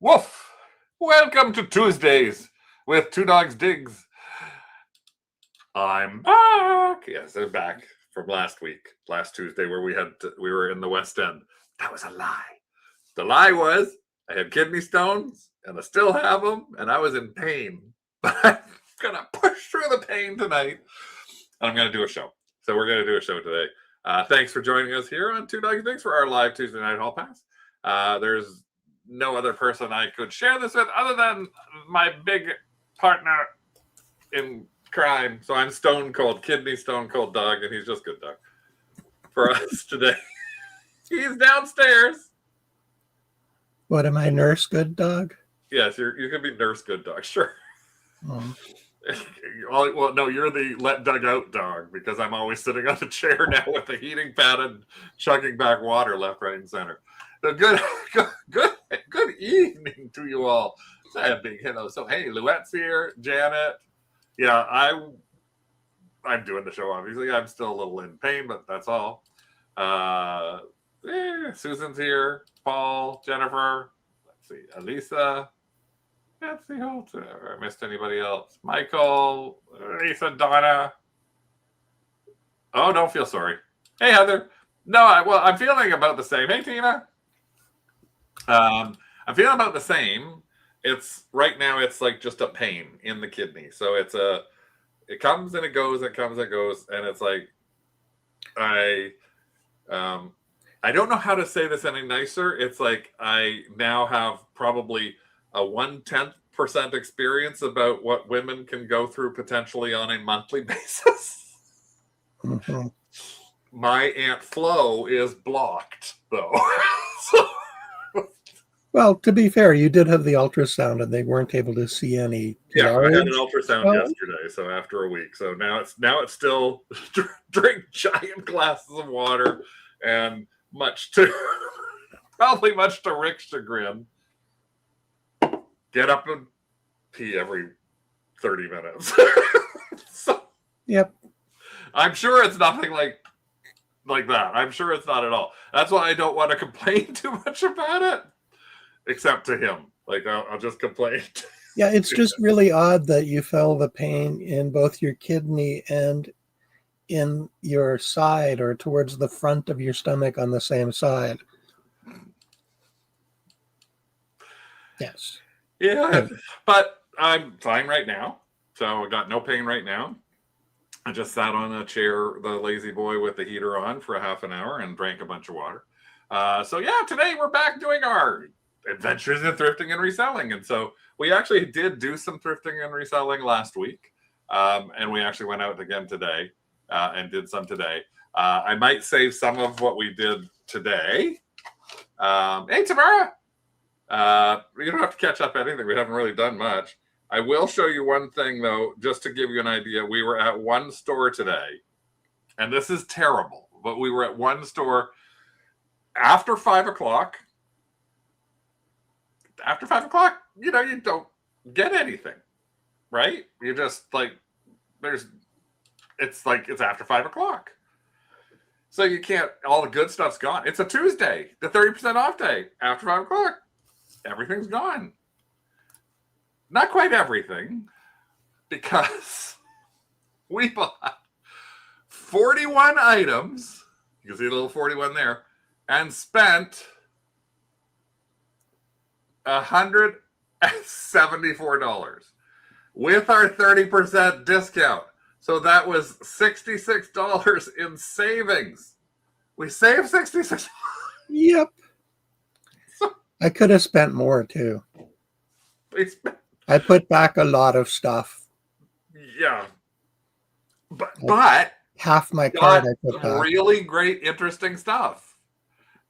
Woof! Welcome to Tuesdays with 2DogsDigs. I'm back. Yes, they're back from last week, last Tuesday, where we were in the West End. That was a lie. The lie was I had kidney stones, and I still have them, and I was in pain. But I'm gonna push through the pain tonight, and I'm gonna do a show. So we're gonna do a show today. Thanks for joining us here on 2DogsDigs for our live Tuesday night hall pass. There's no other person I could share this with other than my big partner in crime. So I'm Stone Cold Kidney, Stone Cold Dog, and he's just Good Dog for us today. He's downstairs. What am I, Nurse Good Dog? Yes, you can be Nurse Good Dog, sure. Oh. Well, no, you're the let Doug out dog because I'm always sitting on the chair now with the heating pad and chugging back water left, right, and center. So good evening to you all. A big hello. So hey, Louette's here, Janet. Yeah, I'm doing the show. Obviously, I'm still a little in pain, but that's all. Susan's here. Paul, Jennifer. Let's see, Elisa. Let's see who else. I missed anybody else. Michael, Lisa, Donna. Oh, don't feel sorry. Hey, Heather. No, I'm feeling about the same. Hey, Tina. I'm feeling about the same. It's right now. It's like just a pain in the kidney. So it comes and it goes. It comes and it goes, and it's like I don't know how to say this any nicer. It's like I now have probably a 0.1% experience about what women can go through potentially on a monthly basis. Mm-hmm. My Aunt Flo is blocked, though. So, well, to be fair, you did have the ultrasound, and they weren't able to see any. Yeah, I had an ultrasound yesterday, so after a week. So now it's still drink giant glasses of water, and probably much to Rick's chagrin, get up and pee every 30 minutes. So, yep. I'm sure it's nothing like that. I'm sure it's not at all. That's why I don't want to complain too much about it. Except to him. Like, I'll just complain. Yeah, it's just really odd that you felt the pain in both your kidney and in your side or towards the front of your stomach on the same side. Yes. Yeah, but I'm fine right now. So I got no pain right now. I just sat on a chair, the lazy boy with the heater on for a half an hour and drank a bunch of water. So yeah, today we're back doing our adventures in thrifting and reselling. And so we actually did do some thrifting and reselling last week. And we actually went out again today and did some today. I might save some of what we did today. Hey, Tamara. You don't have to catch up anything. We haven't really done much. I will show you one thing, though, just to give you an idea. We were at one store today, and this is terrible, but we were at one store after 5 o'clock. After 5 o'clock, you don't get anything, right? You just it's after 5 o'clock. So you can't, all the good stuff's gone. It's a Tuesday, the 30% off day. After 5 o'clock, everything's gone. Not quite everything, because we bought 41 items. You can see the little 41 there, and spent $174 with our 30% discount. So that was $66 in savings. We saved $66. Yep. I could have spent more too. I put back a lot of stuff. Yeah. But half my card I put back. Really great, interesting stuff.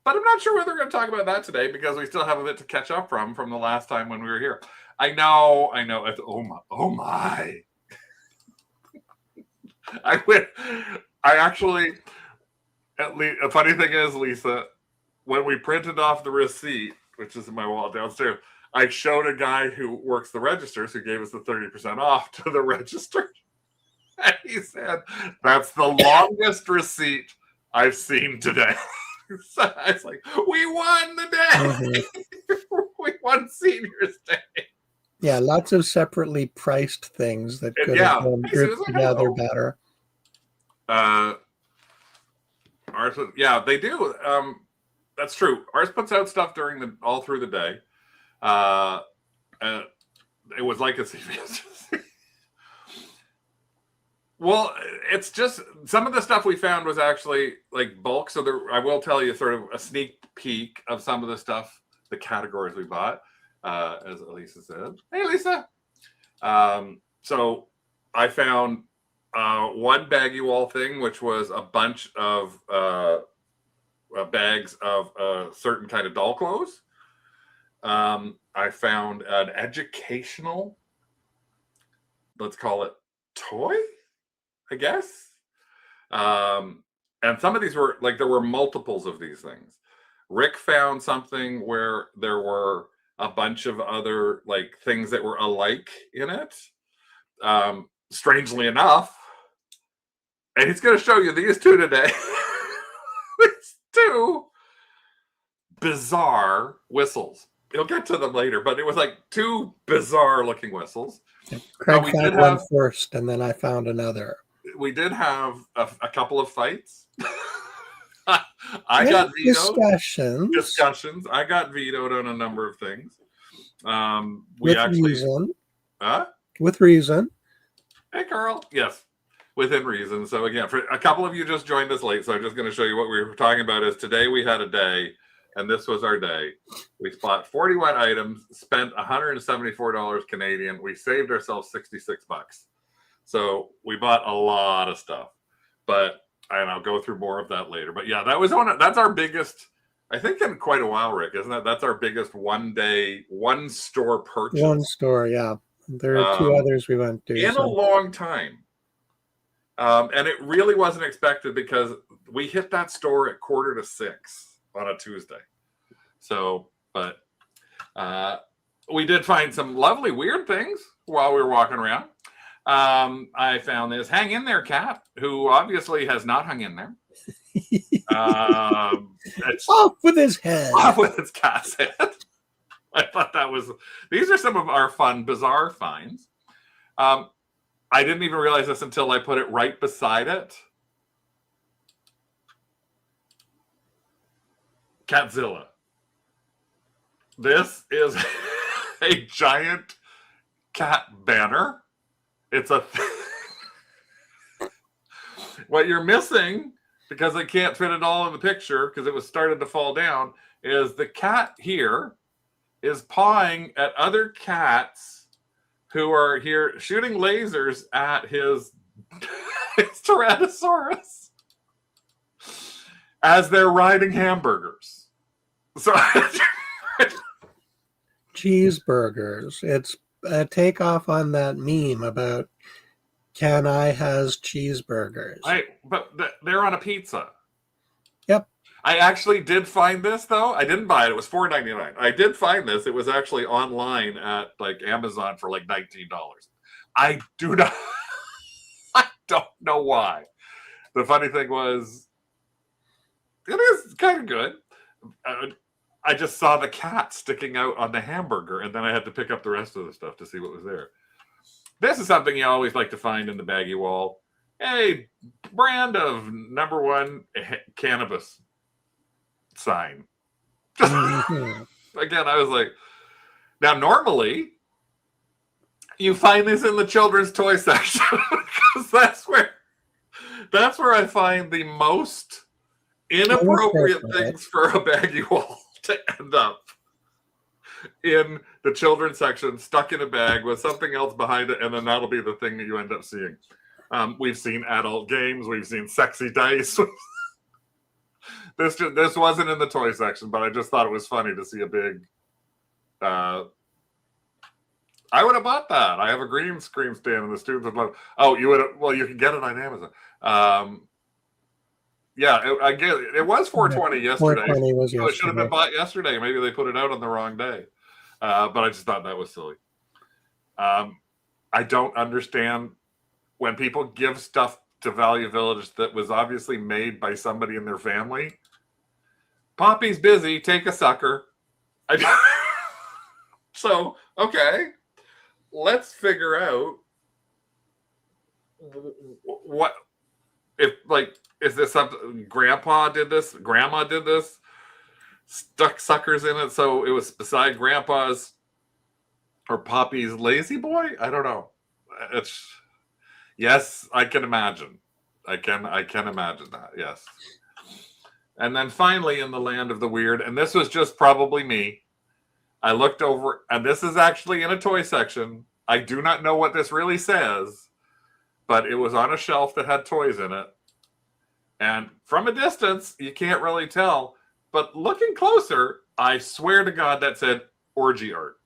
But I'm not sure whether we're going to talk about that today because we still have a bit to catch up from the last time when we were here. I know. It's, oh my. I actually, at least, a funny thing is, Lisa, when we printed off the receipt, which is in my wallet downstairs, I showed a guy who works the registers who gave us the 30% off to the register. And he said, that's the longest receipt I've seen today. So it's like, we won the day. Mm-hmm. We one Senior's Day. Yeah, lots of separately priced things that And could yeah, have been hey, grouped Susan, together hello. better. Ours, yeah, they do. That's true. Ours puts out stuff all through the day. It was like a CVS. Well, it's just some of the stuff we found was actually like bulk. So I will tell you sort of a sneak peek of some of the stuff, the categories we bought, as Elisa said. Hey, Lisa. So I found one baggy wall thing, which was a bunch of bags of certain kind of doll clothes. I found an educational, let's call it toy, I guess. And some of these were like, there were multiples of these things. Rick found something where there were a bunch of other like things that were alike in it. Strangely enough, and he's going to show you these two today. These two bizarre whistles. He'll get to them later, but it was like two bizarre looking whistles. Craig found one first, and then I found another. We did have a couple of fights. I got vetoed. Discussions. I got vetoed on a number of things. With reason. Hey, Carl. Yes, within reason. So again, for a couple of you just joined us late, so I'm just going to show you what we were talking about. Is today we had a day, and this was our day. We bought 41 items, spent $174 Canadian. We saved ourselves $66. So we bought a lot of stuff, and I'll go through more of that later. But yeah, that's our biggest, I think, in quite a while, Rick, isn't it? That's our biggest one store purchase. One store, yeah. There are two others we went to. In a long time. And it really wasn't expected because we hit that store at 5:45 on a Tuesday. So, but we did find some lovely weird things while we were walking around. I found this hang in there cat who obviously has not hung in there. Off with his head. Off with its cat's head. I thought these are some of our fun, bizarre finds. I didn't even realize this until I put it right beside it. Catzilla. This is a giant cat banner. It's what you're missing, because I can't fit it all in the picture because it was started to fall down, is the cat here is pawing at other cats who are here shooting lasers at his Tyrannosaurus as they're riding hamburgers. So cheeseburgers. It's a takeoff on that meme about Can I has cheeseburgers. But they're on a pizza. Yep. I actually did find this, though. I didn't buy it. It was $4.99. I did find this. It was actually online at like Amazon for like $19. I don't know why. The funny thing was, it is kind of good. I just saw the cat sticking out on the hamburger, and then I had to pick up the rest of the stuff to see what was there. This is something you always like to find in the baggy wall. A brand of #1 cannabis sign. Again, I was like, now normally you find this in the children's toy section because that's where I find the most inappropriate things for a baggy wall to end up in the children's section, stuck in a bag with something else behind it, and then that'll be the thing that you end up seeing. We've seen adult games, we've seen sexy dice. This wasn't in the toy section, but I just thought it was funny to see a big. I would have bought that. I have a green screen stand, and the students would love. Oh, you would have. Well, you can get it on Amazon. Yeah, I get it. It was $4.20 yesterday. $4.20 was yesterday. It should have been bought yesterday. Maybe they put it out on the wrong day. But I just thought that was silly. I don't understand when people give stuff to Value Village that was obviously made by somebody in their family. Poppy's busy. Take a sucker. So, okay, let's figure out what if, like, is this something grandma did this, stuck suckers in it, so it was beside grandpa's or Poppy's lazy boy? I don't know. It's yes, I can imagine. I can imagine that. Yes. And then finally, in the land of the weird, and this was just probably me, I looked over, and this is actually in a toy section. I do not know what this really says, but it was on a shelf that had toys in it. And from a distance, you can't really tell. But looking closer, I swear to God, that said orgy art.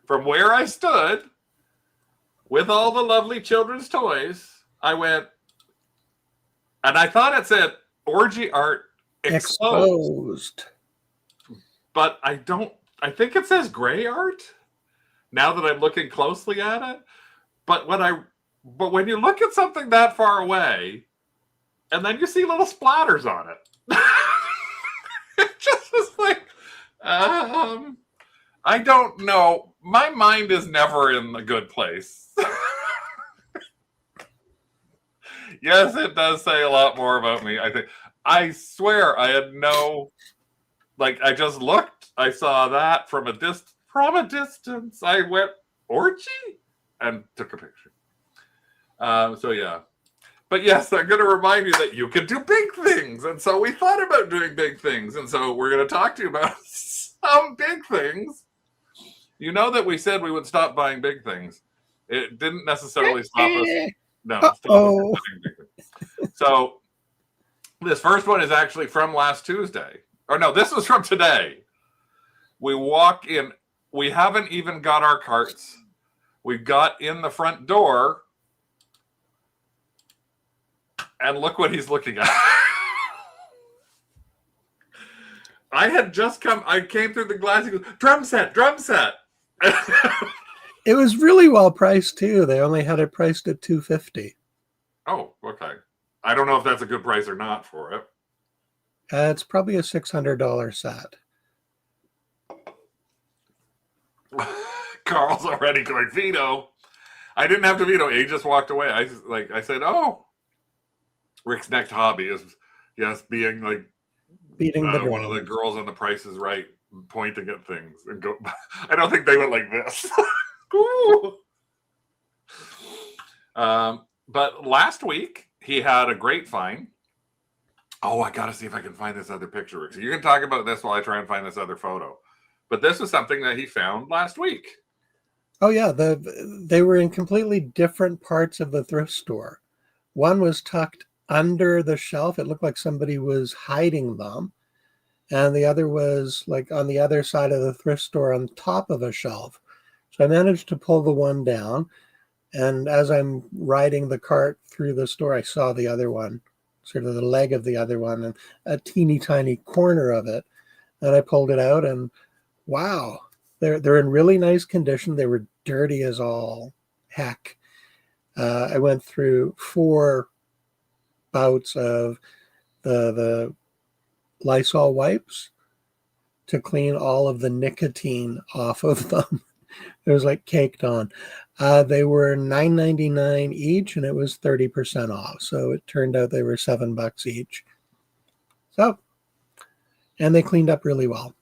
From where I stood, with all the lovely children's toys, I went, and I thought it said orgy art exposed. But I think it says gray art now that I'm looking closely at it. But when you look at something that far away, and then you see little splatters on it, it just is like, I don't know. My mind is never in a good place. Yes, it does say a lot more about me, I think. I swear I had no, like, I just looked. I saw that from a distance. I went, orgy? And took a picture. So, yeah. But yes, I'm going to remind you that you can do big things. And so we thought about doing big things. And so we're going to talk to you about some big things. You know that we said we would stop buying big things. It didn't necessarily stop us. No, stop us from buying big things. So this first one is actually from last Tuesday. Or no, this was from today. We walk in. We haven't even got our carts. We got in the front door. And look what he's looking at. I came through the glass. He goes, drum set. It was really well priced too. They only had it priced at $250. Oh, okay. I don't know if that's a good price or not for it. It's probably a $600 set. Carl's already going, veto. I didn't have to veto. He just walked away. I said, oh. Rick's next hobby is, yes, being like beating the one of the girls on The Price is Right, pointing at things and go. I don't think they went like this. But last week he had a great find. Oh, I gotta see if I can find this other picture, Rick. So you can talk about this while I try and find this other photo. But this was something that he found last week. Oh yeah, they were in completely different parts of the thrift store. One was tucked under the shelf. It looked like somebody was hiding them. And the other was like on the other side of the thrift store on top of a shelf. So I managed to pull the one down. And as I'm riding the cart through the store, I saw the other one, sort of the leg of the other one and a teeny tiny corner of it. And I pulled it out and wow, they're in really nice condition. They were dirty as all heck. I went through 4 bouts of the Lysol wipes to clean all of the nicotine off of them. It was like caked on. They were $9.99 each, and it was 30% off. So it turned out they were $7 each. So, and they cleaned up really well.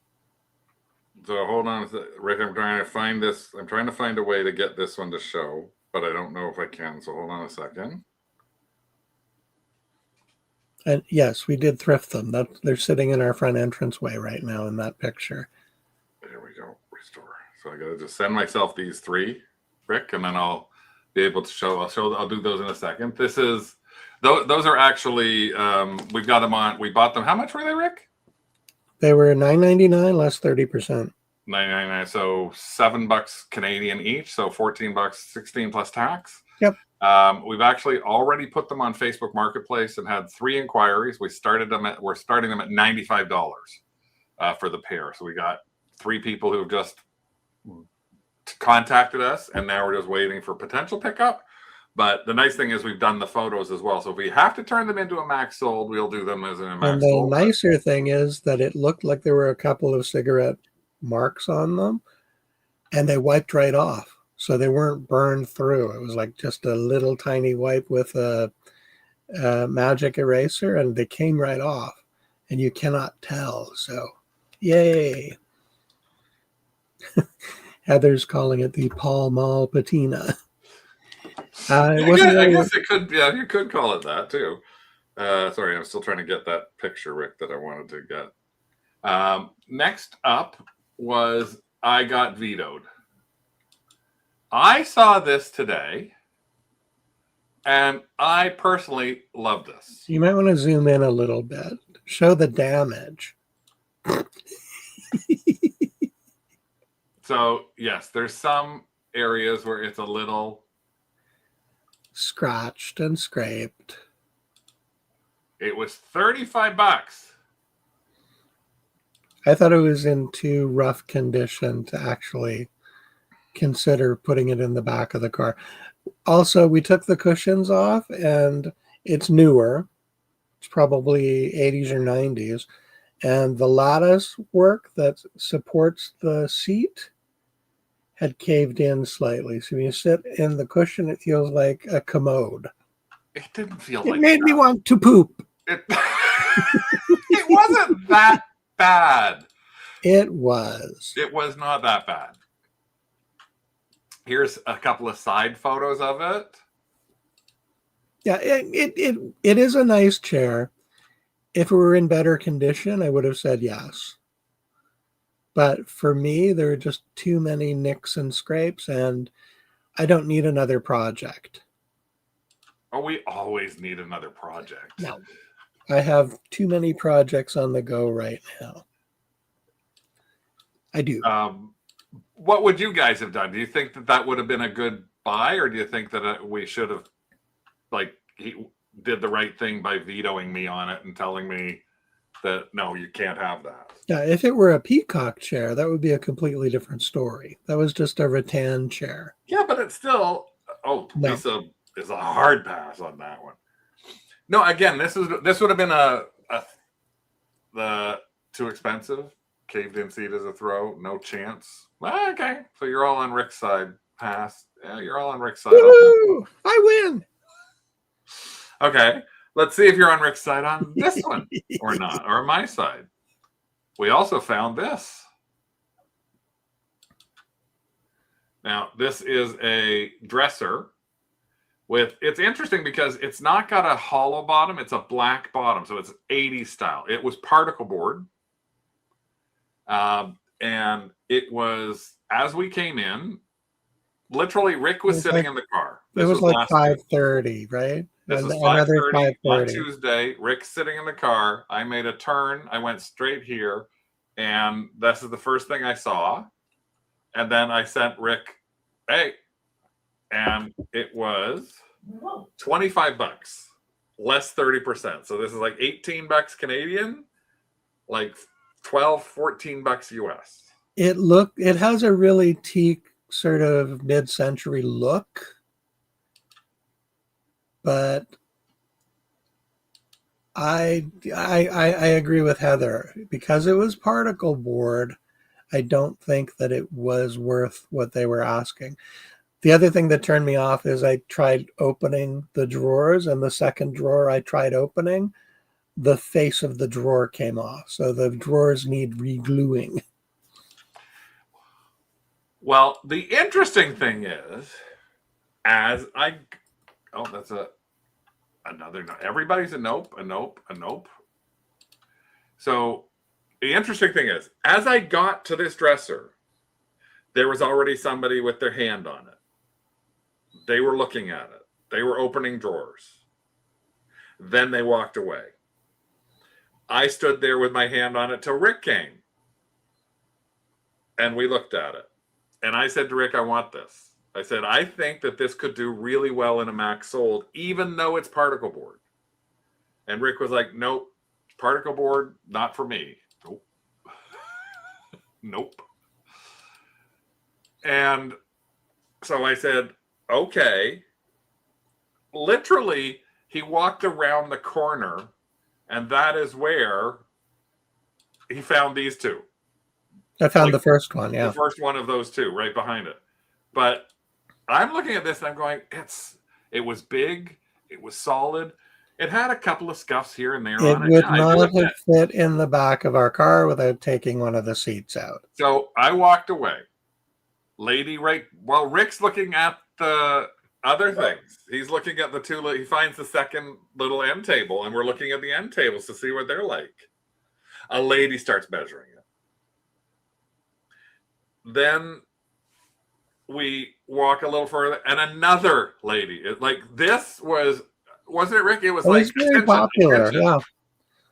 So hold on, Rick. I'm trying to find this. I'm trying to find a way to get this one to show, but I don't know if I can. So hold on a second. And yes, we did thrift them. They're sitting in our front entranceway right now in that picture. There we go. Restore. So I got to just send myself these 3, Rick, and then I'll be able to show. I'll do those in a second. This is those are actually we've got them on. We bought them. How much were they, Rick? They were $9.99 less 30%. $9.99. So $7 Canadian each. So $14, 16 plus tax. Yep. We've actually already put them on Facebook Marketplace and had 3 inquiries. We're starting them at $95 for the pair. So we got 3 people who have just contacted us, and now we're just waiting for potential pickup. But the nice thing is we've done the photos as well. So if we have to turn them into a max sold, we'll do them as a And max the sold. nicer thing is that it looked like there were a couple of cigarette marks on them, and they wiped right off. So they weren't burned through. It was like just a little tiny wipe with a magic eraser, and they came right off, and you cannot tell. So, yay! Heather's calling it the Pall Mall patina. It wasn't I really. guess it could. Yeah, you could call it that too. Sorry, I'm still trying to get that picture, Rick, that I wanted to get. Next up was I got vetoed. I saw this today, and I personally love this. You might want to zoom in a little bit. Show the damage. So, yes, there's some areas where it's a little Scratched and scraped. It was $35. I thought it was in too rough condition to actually consider putting it in the back of the car. Also, we took the cushions off, and it's newer. It's probably 80s or 90s. And the lattice work that supports the seat had caved in slightly. So when you sit in the cushion, it feels like a commode. It didn't feel It like made that. me want to poop. It, it wasn't that bad. It was. It was not that bad. Here's a couple of side photos of it. Yeah, it is a nice chair. If it were in better condition, I would have said yes. But for me, there are just too many nicks and scrapes, and I don't need another project. Oh, we always need another project. No, I have too many projects on the go right now. I do. What would you guys have done? Do you think that that would have been a good buy, or do you think that we should have, like, he did the right thing by vetoing me on it and telling me that no, you can't have that? Yeah, if it were a peacock chair, that would be a completely different story. That was just a rattan chair. Yeah, but it's still. Oh, No. Lisa is a hard pass on that one. No, again, this would have been the too expensive. Caved in seat as a throw, no chance. Okay, so you're all on Rick's side. Pass. Yeah, you're all on Rick's side. Woo! I win. Okay, let's see if you're on Rick's side on this one or not, or my side. We also found this. Now, this is a dresser with, it's interesting because it's not got a hollow bottom, it's a black bottom, so it's 80s style. It was particle board. And it was, as we came in, literally Rick was sitting in the car. It was like 5:30, right? This is Another 5:30 on Tuesday. Rick's sitting in the car. I made a turn. I went straight here, and this is the first thing I saw. And then I sent Rick, hey, and it was $25, less 30%. So this is like $18 Canadian, like 12, $14 US. It has a really teak sort of mid-century look, but I agree with Heather. Because it was particle board, I don't think that it was worth what they were asking. The other thing that turned me off is I tried opening the drawers, and the second drawer I tried opening, the face of the drawer came off. So the drawers need re-gluing. Well, the interesting thing is, that's another no. Everybody's a nope, a nope, a nope. So the interesting thing is, as I got to this dresser, there was already somebody with their hand on it. They were looking at it. They were opening drawers. Then they walked away. I stood there with my hand on it till Rick came. And we looked at it. And I said to Rick, I want this. I said, I think that this could do really well in a max sold, even though it's particle board. And Rick was like, nope, particle board, not for me. Nope. Nope. And so I said, okay. literally, he walked around the corner, and that is where he found these two. I found the first one, The first one of those two right behind it. But I'm looking at this and I'm going, it was big, it was solid. It had a couple of scuffs here and there on it. It would not have fit in the back of our car without taking one of the seats out. So I walked away. Lady, right while Rick's looking at the other things, he's looking at the two. He finds the second little end table, and we're looking at the end tables to see what they're like. A lady starts measuring it. Then we walk a little further, and another lady. Wasn't it, Rick? It was like very popular. Yeah.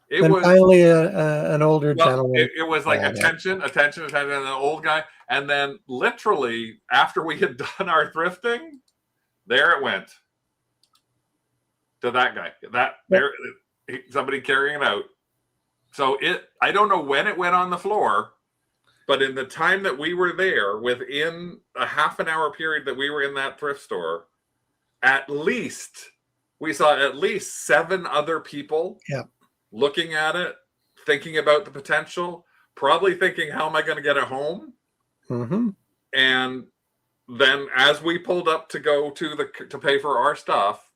It then was finally an older gentleman. It was like attention, and an old guy. And then literally after we had done our thrifting, there it went to that guy. Somebody carrying it out. So I don't know when it went on the floor, but in the time that we were there, within a half an hour period that we were in that thrift store, we saw at least 7 other people looking at it, thinking about the potential, probably thinking, how am I going to get it home? Mm-hmm. And then as we pulled up to go to pay for our stuff,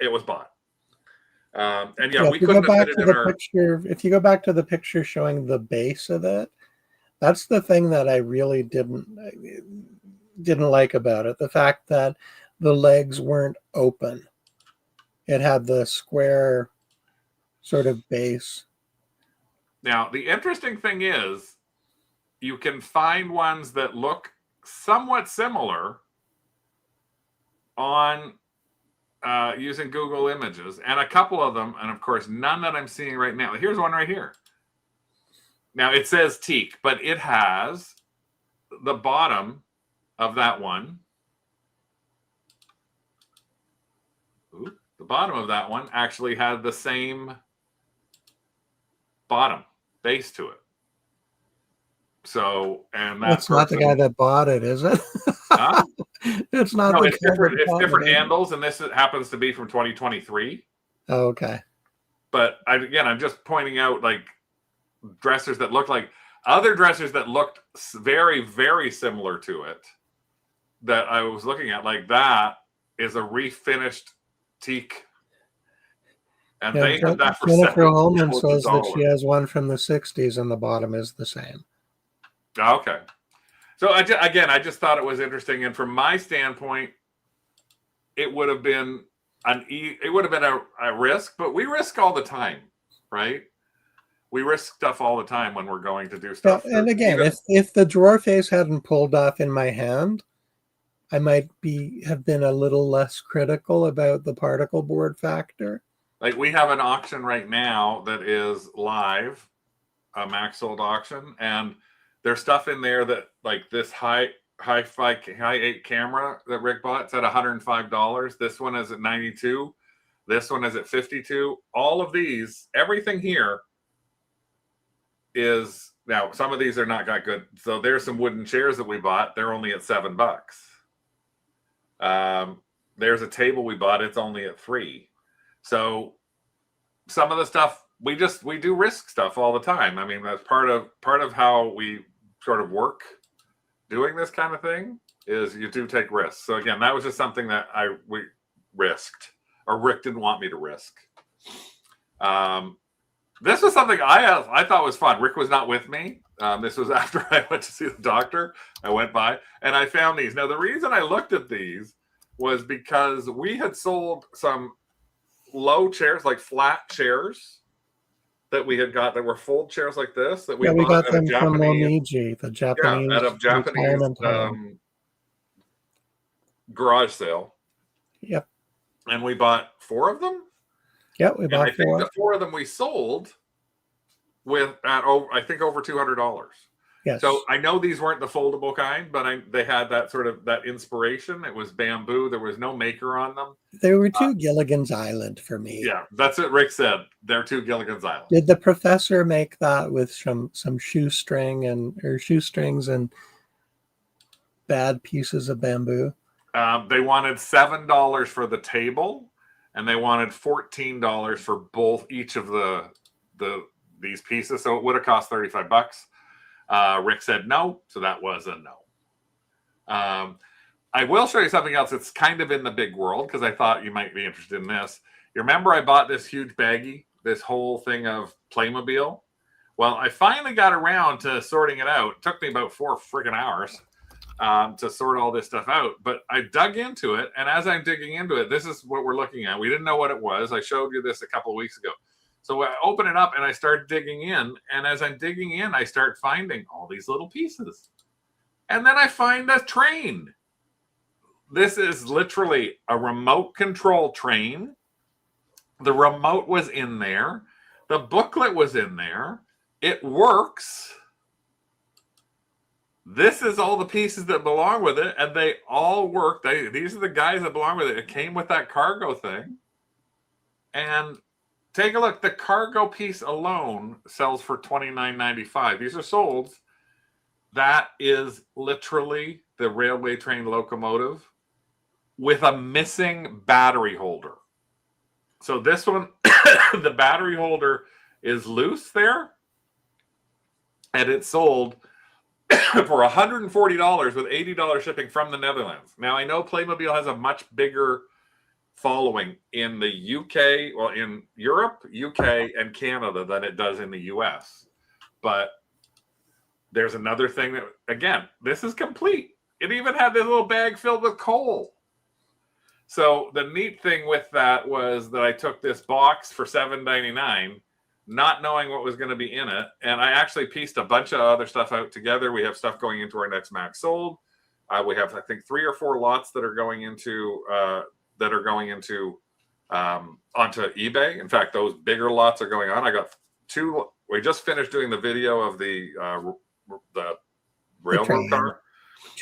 it was bought. And we couldn't have fit it in our picture. If you go back to the picture showing the base of it, that's the thing that I really didn't like about it. The fact that the legs weren't open. It had the square sort of base. Now, the interesting thing is you can find ones that look somewhat similar on using Google Images, and a couple of them, and of course, none that I'm seeing right now. Here's one right here. Now, it says teak, but it has the bottom of that one. The bottom of that one actually had the same bottom base to it. So, and that's not the guy that bought it, is it? Huh? It's not. No, it's different handles, and this happens to be from 2023. Oh, okay. But I'm just pointing out like dressers that look like other dressers that looked very, very similar to it that I was looking at. Like that is a refinished teak. And they have that for Jennifer Holman says that she has one from the 60s and the bottom is the same. Okay. So I just thought it was interesting. And from my standpoint, it would have been a risk, but we risk all the time, right? We risk stuff all the time when we're going to do stuff. Well, and again, if the drawer face hadn't pulled off in my hand, I might have been a little less critical about the particle board factor. Like we have an auction right now that is live, a Max Sold auction, and there's stuff in there that like this high 8 camera that Rick bought. It's at $105. This one is at $92. This one is at $52. All of these, everything here is now. Some of these are not that good. So there's some wooden chairs that we bought. They're only at $7. There's a table we bought. It's only at $3. So some of the stuff we do risk stuff all the time. I mean, that's part of how we sort of work doing this kind of thing is you do take risks. So again, that was just something that we risked, or Rick didn't want me to risk. This was something I thought was fun. Rick was not with me. This was after I went to see the doctor. I went by and I found these. Now, the reason I looked at these was because we had sold some low chairs, like flat chairs that we had got that were fold chairs like this that we got them from Momiji, the Japanese, at a Japanese garage sale. Yep. And we bought 4 of them. Yep, we bought 4. I think the 4 of them we sold at over $200. Yes. So I know these weren't the foldable kind, but they had that sort of that inspiration. It was bamboo. There was no maker on them. They were 2 Gilligan's Island for me. Yeah, that's what Rick said. They're 2 Gilligan's Island. Did the professor make that with some shoestrings and bad pieces of bamboo? They wanted $7 for the table, and they wanted $14 for each of these pieces. So it would have cost $35. Rick said no, so that was a no. I will show you something else. It's kind of in the big world because I thought you might be interested in this. You remember I bought this huge baggie, this whole thing of Playmobil? Well, I finally got around to sorting it out. It took me about 4 freaking hours to sort all this stuff out. But I dug into it, and as I'm digging into it, this is what we're looking at. We didn't know what it was. I showed you this a couple of weeks ago. So I open it up, and I start digging in. And as I'm digging in, I start finding all these little pieces. And then I find a train. This is literally a remote control train. The remote was in there. The booklet was in there. It works. This is all the pieces that belong with it, and they all work. These are the guys that belong with it. It came with that cargo thing. And take a look. The cargo piece alone sells for $29.95. These are sold. That is literally the railway train locomotive with a missing battery holder. So this one, the battery holder is loose there, and it's sold for $140 with $80 shipping from the Netherlands. Now, I know Playmobil has a much bigger following in the UK, well, in Europe, UK, and Canada than it does in the US. But there's another thing that, again, this is complete. It even had this little bag filled with coal. So the neat thing with that was that I took this box for $7.99, not knowing what was going to be in it, and I actually pieced a bunch of other stuff out together. We have stuff going into our next Max Sold. We have, I think, 3 or 4 lots that are going into onto eBay. In fact, those bigger lots are going on. I got 2. We just finished doing the video of the railroad car,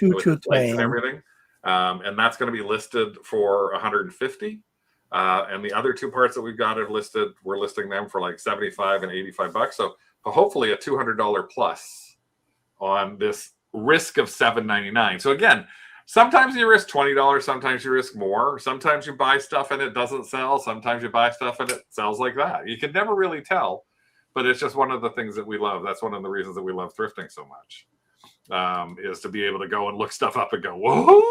with the lights and everything. And that's going to be listed for $150. And the other 2 parts that we've got are listed. We're listing them for like $75 and $85. So hopefully a $200 plus on this risk of $7.99. So again, sometimes you risk $20. Sometimes you risk more. Sometimes you buy stuff and it doesn't sell. Sometimes you buy stuff and it sells like that. You can never really tell, but it's just one of the things that we love. That's one of the reasons that we love thrifting so much, is to be able to go and look stuff up and go, whoa.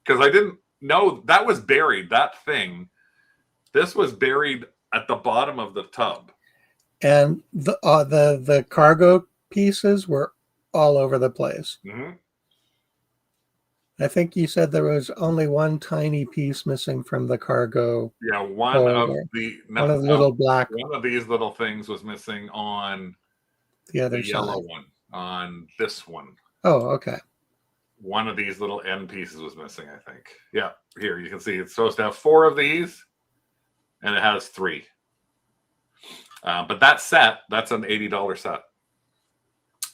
Because I didn't know that was buried. That thing, this was buried at the bottom of the tub. And the cargo pieces were all over the place. Mm-hmm. I think you said there was only one tiny piece missing from the cargo. Yeah, one of the little black. One of these little things was missing on the other yellow side. one. On this one. Oh, okay. One of these little end pieces was missing, I think. Yeah, here you can see it's supposed to have 4 of these, and it has 3. But that set, that's an $80 set.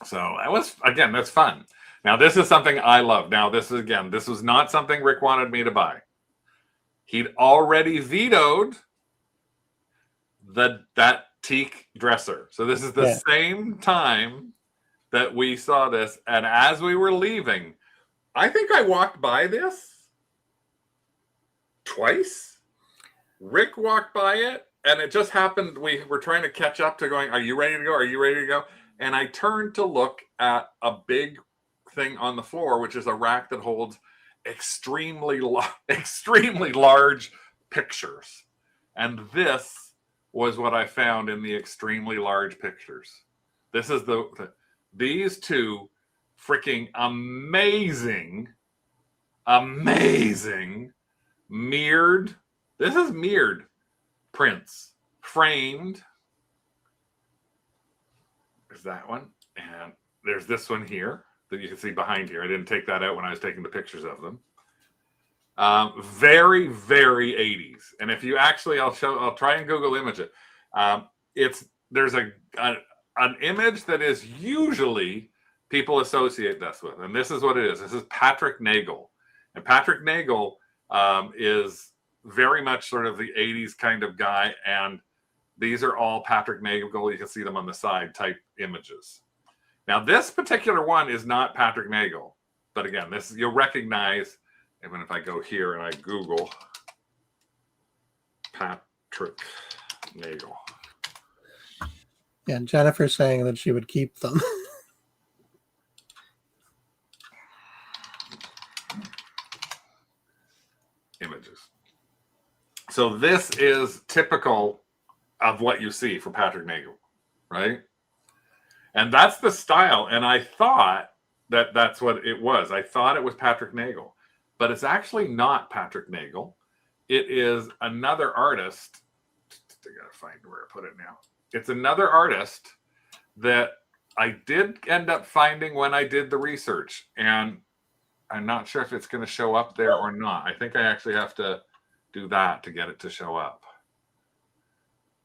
So that's fun. Now, this is something I love. Now, this was not something Rick wanted me to buy. He'd already vetoed that teak dresser. So this is the same time that we saw this, and as we were leaving, I think I walked by this twice. Rick walked by it, and it just happened. We were trying to catch up to going, are you ready to go? Are you ready to go? And I turned to look at a big thing on the floor, which is a rack that holds extremely large pictures. And this was what I found in the extremely large pictures. This is these 2 freaking amazing mirrored. This is mirrored prints, framed. There's that one, and there's this one here that you can see behind here. I didn't take that out when I was taking the pictures of them. Very, very 80s. And if you actually, I'll try and Google image it. There's an image that is usually people associate this with, and this is what it is. This is Patrick Nagel, and Patrick Nagel is very much sort of the 80s kind of guy, and these are all Patrick Nagel. You can see them on the side type images. Now, this particular one is not Patrick Nagel, but again, you'll recognize Even if I go here and I Google Patrick Nagel. Yeah, Jennifer's saying that she would keep them. Images. So this is typical of what you see for Patrick Nagel, right? And that's the style. And I thought that that's what it was. I thought it was Patrick Nagel, but it's actually not Patrick Nagel. It is another artist. I gotta find where I put it now. It's another artist that I did end up finding when I did the research, and I'm not sure if it's going to show up there or not. I think I actually have to do that to get it to show up.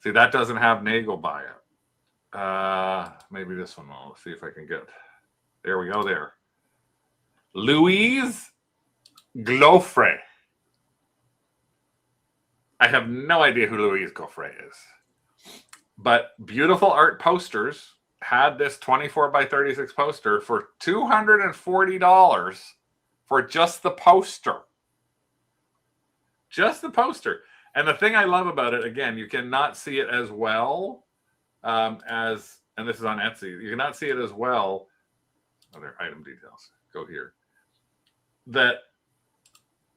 See, that doesn't have Nagel by it. Maybe this one will. Let's see if I can get. There we go. There, Louise Gloffre. I have no idea who Louise Gloffre is, but Beautiful Art Posters had this 24 by 36 poster for $240 for just the poster. Just the poster. And the thing I love about it, again, you cannot see it as well as, and this is on Etsy, you cannot see it as well. Other item details. Go here. That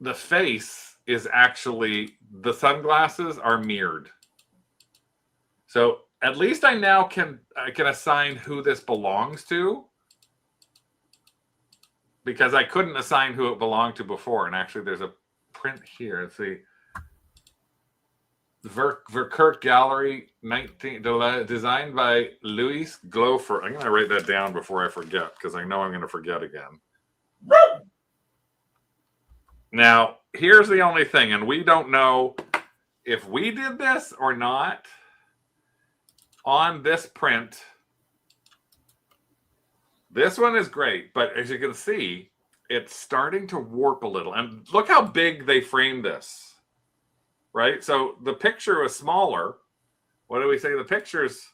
the face is actually, the sunglasses are mirrored. So at least I now can assign who this belongs to, because I couldn't assign who it belonged to before. And actually there's a print here. Let's see. Verkurt Gallery, designed by Louis Gloffre. I'm going to write that down before I forget, because I know I'm going to forget again. Now, here's the only thing, and we don't know if we did this or not. On this print, this one is great, but as you can see, it's starting to warp a little. And look how big they framed this, right? So the picture was smaller. What do we say? The picture's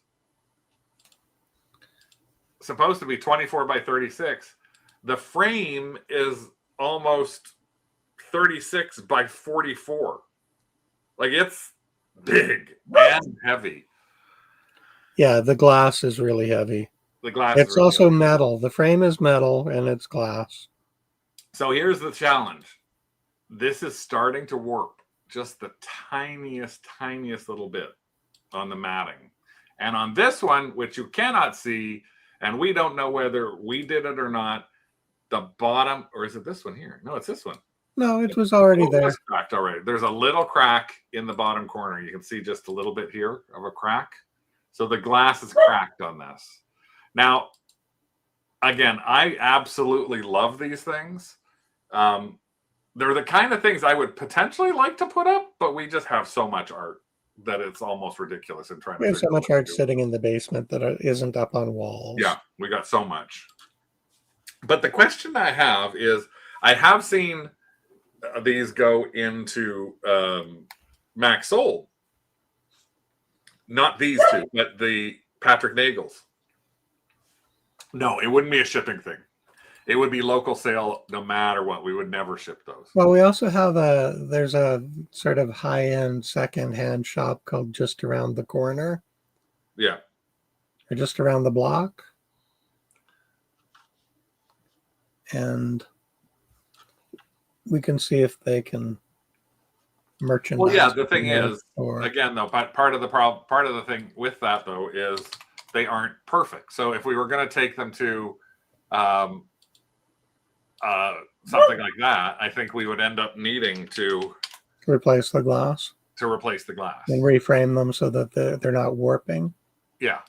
supposed to be 24 by 36. The frame is almost 36 by 44. Like, it's big and heavy. Yeah, the glass is really heavy. The glass. It's is really also heavy. metal. The frame is metal and it's glass. So here's the challenge. This is starting to warp just the tiniest little bit on the matting. And on this one, which you cannot see, and we don't know whether we did it or not, the bottom, or is it this one here? No, it's this one. No, it was already there. It's cracked already. There's a little crack in the bottom corner. You can see just a little bit here of a crack. So the glass is cracked on this. Now, again, I absolutely love these things. They're the kind of things I would potentially like to put up, but we just have so much art that it's almost ridiculous in trying to. We have so much art sitting in the basement that isn't up on walls. Yeah, we got so much. But the question I have is, I have seen these go into Max Sold. Not these two, but the Patrick Nagels. No, it wouldn't be a shipping thing. It would be local sale no matter what. We would never ship those. Well, we also have there's a sort of high-end second-hand shop called Just Around the Corner. Yeah. Or Just Around the Block. And we can see if they can merchandise. Well, yeah, the thing is, again, though, part of the thing with that, though, is they aren't perfect. So if we were going to take them to something like that, I think we would end up needing to replace the glass. And reframe them so that they're not warping. Yeah.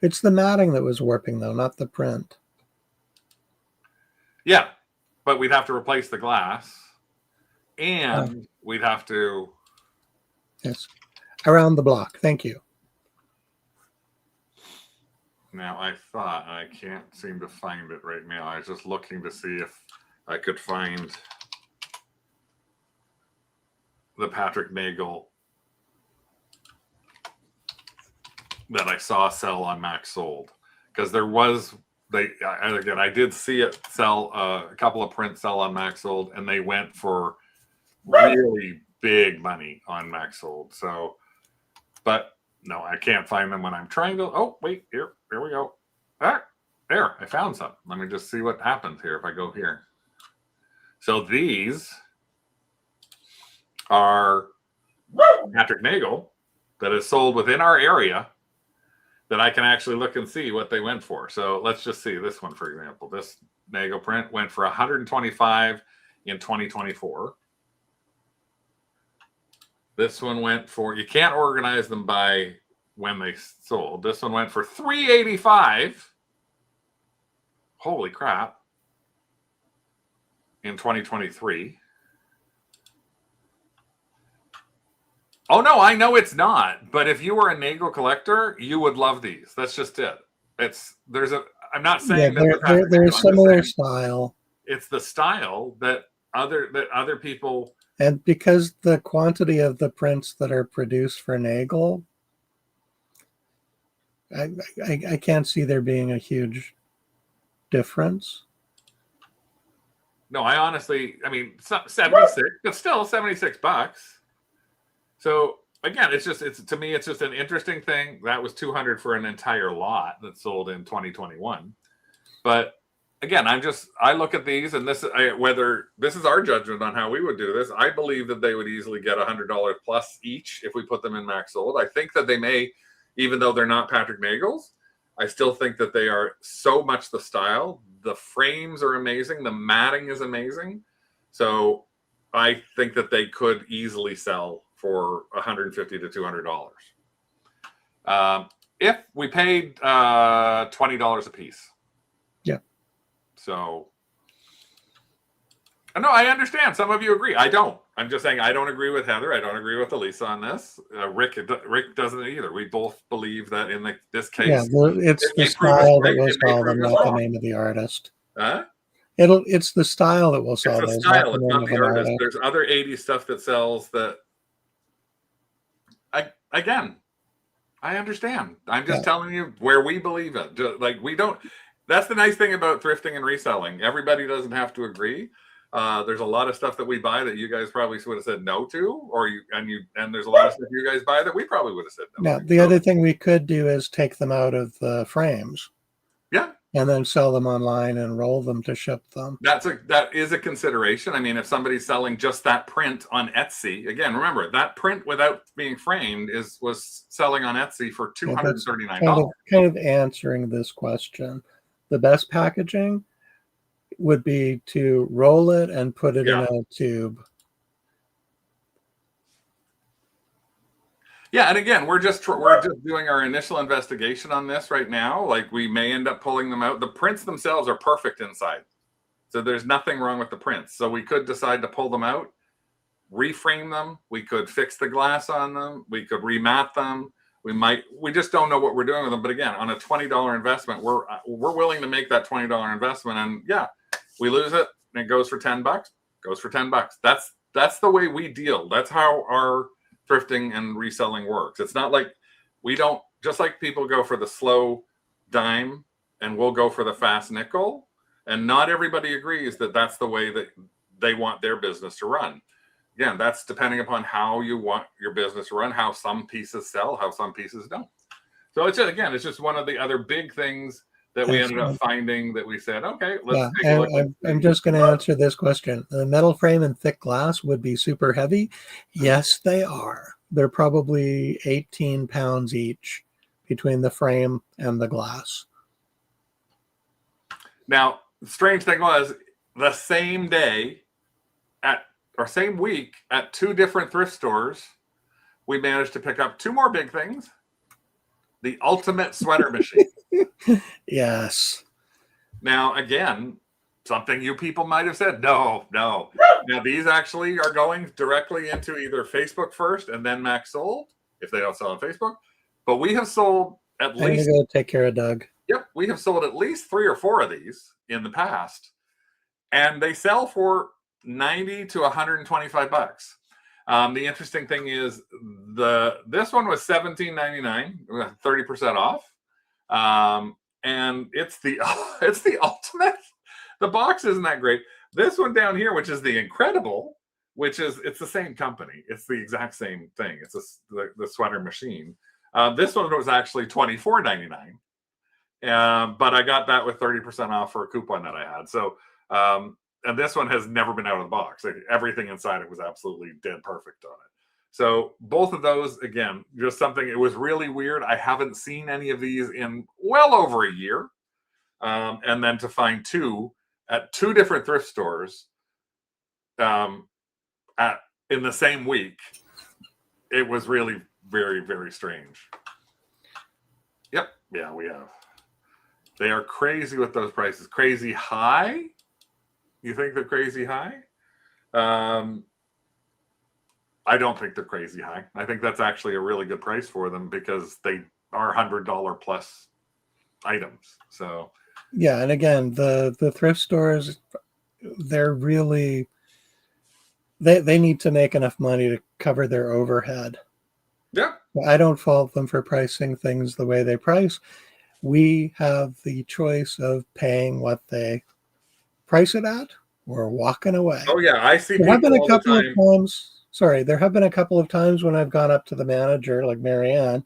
It's the matting that was warping, though, not the print. Yeah, but we'd have to replace the glass, and we'd have to. Yes, around the block. Thank you. Now, I thought, I can't seem to find it right now. I was just looking to see if I could find the Patrick Nagel that I saw sell on Max Sold, because there was again, I did see it sell, a couple of prints sell on MaxSold, and they went for really big money on MaxSold. So, but no, I can't find them when I'm trying to. Oh, wait, here we go. Ah, there, I found some. Let me just see what happens here if I go here. So these are Patrick Nagel that is sold within our area that I can actually look and see what they went for. So let's just see this one, for example. This Nagel print went for $125 in 2024. This one went for, you can't organize them by when they sold. This one went for $385. Holy crap. In 2023. Oh no, I know it's not. But if you were a Nagel collector, you would love these. That's just it. I'm not saying that they're a similar style. It's the style that other people. And because the quantity of the prints that are produced for Nagel, I can't see there being a huge difference. No, I mean, 76, but still $76. So again, to me, it's just an interesting thing. That was $200 for an entire lot that sold in 2021. But again, I look at these, and whether this is our judgment on how we would do this. I believe that they would easily get $100 plus each if we put them in MaxSold. I think that they may, even though they're not Patrick Nagel's, I still think that they are so much the style. The frames are amazing. The matting is amazing. So I think that they could easily sell for $150 to $200 if we paid $20 a piece. Yeah. So, no, I understand. Some of you agree. I don't. I'm just saying I don't agree with Heather. I don't agree with Elisa on this. Rick doesn't either. We both believe that in this case, it's the style that will sell them, not the name of the artist. Huh? It's the style that will sell them. It's the style. It's not the artist. There's other 80s stuff that sells that. I understand. I'm just telling you where we believe it. Like, we don't. That's the nice thing about thrifting and reselling. Everybody doesn't have to agree. There's a lot of stuff that we buy that you guys probably would have said no to, and there's a lot of stuff you guys buy that we probably would have said no. Now, the other thing we could do is take them out of the frames. Yeah. And then sell them online and roll them to ship them. That is a consideration. I mean, if somebody's selling just that print on Etsy, again, remember that print without being framed was selling on Etsy for $239. Kind of answering this question. The best packaging would be to roll it and put it in a tube. Yeah, and again, we're just doing our initial investigation on this right now. Like, we may end up pulling them out. The prints themselves are perfect inside, so there's nothing wrong with the prints. So we could decide to pull them out, reframe them. We could fix the glass on them. We could remat them. We just don't know what we're doing with them. But again, on a $20 investment, we're willing to make that $20 investment. And yeah, we lose it and it goes for $10. Goes for $10. That's the way we deal. That's how our thrifting and reselling works. It's not like we don't, just like people go for the slow dime and we'll go for the fast nickel. And not everybody agrees that that's the way that they want their business to run. Again, that's depending upon how you want your business to run, how some pieces sell, how some pieces don't. So it's just one of the other big things that we ended up finding that we said, okay, let's take a look. I'm just going to answer this question. The metal frame and thick glass would be super heavy. Yes, they are. They're probably 18 pounds each between the frame and the glass. Now, the strange thing was the same day same week at two different thrift stores, we managed to pick up two more big things. The ultimate sweater machine. Yes. Now, again, something you people might have said, no. Now, these actually are going directly into either Facebook first and then MaxSold, if they don't sell on Facebook. But we have sold at least... I'm going to go take care of Doug. Yep, we have sold at least 3 or 4 of these in the past. And they sell for $90 to $125. The interesting thing is this one was $17.99, 30% off. and it's the it's the ultimate. The box isn't that great. This one down here, which is the Incredible, which is it's the same company. It's the exact same thing. It's the sweater machine. This one was actually $24.99. But I got that with 30% off for a coupon that I had. So, and this one has never been out of the box. Like, everything inside it was absolutely dead perfect on it. So both of those, again, just something, it was really weird. I haven't seen any of these in well over a year. And then to find two at two different thrift stores in the same week, it was really very, very strange. Yep. Yeah, we have. They are crazy with those prices. Crazy high? You think they're crazy high? I don't think they're crazy high. I think that's actually a really good price for them because they are $100 plus items. So yeah, and again, the thrift stores, they're really they need to make enough money to cover their overhead. yeah. I don't fault them for pricing things the way they price. We have the choice of paying what they price it at or walking away. Oh yeah, I see There have been people a all the couple of time. times. Sorry, there have been a couple of times when I've gone up to the manager, like Marianne,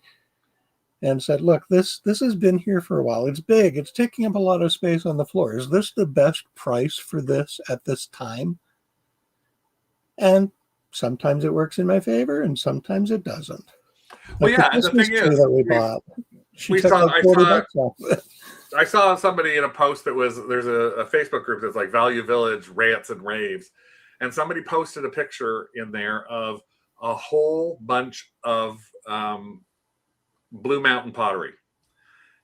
and said, "Look, this has been here for a while. It's big. It's taking up a lot of space on the floor. Is this the best price for this at this time?" And sometimes it works in my favor, and sometimes it doesn't. Well, Like the yeah, and the Christmas thing tree is, that we bought, she we took saw like $40 off it. I saw somebody in a post that was there's a Facebook group that's like Value Village Rants and Raves, and somebody posted a picture in there of a whole bunch of Blue Mountain pottery,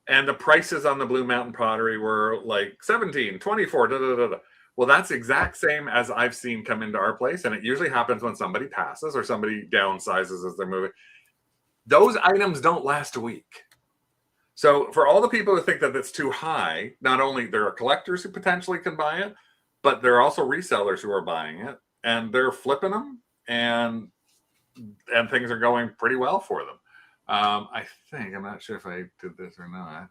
and the prices on the Blue Mountain pottery were like 17, 24, da, da, da, da. Well, that's exact same as I've seen come into our place, and it usually happens when somebody passes or somebody downsizes as they're moving. Those items don't last a week. So for all the people who think that it's too high, not only there are collectors who potentially can buy it, but there are also resellers who are buying it, and they're flipping them, and things are going pretty well for them. I think, I'm not sure if I did this or not.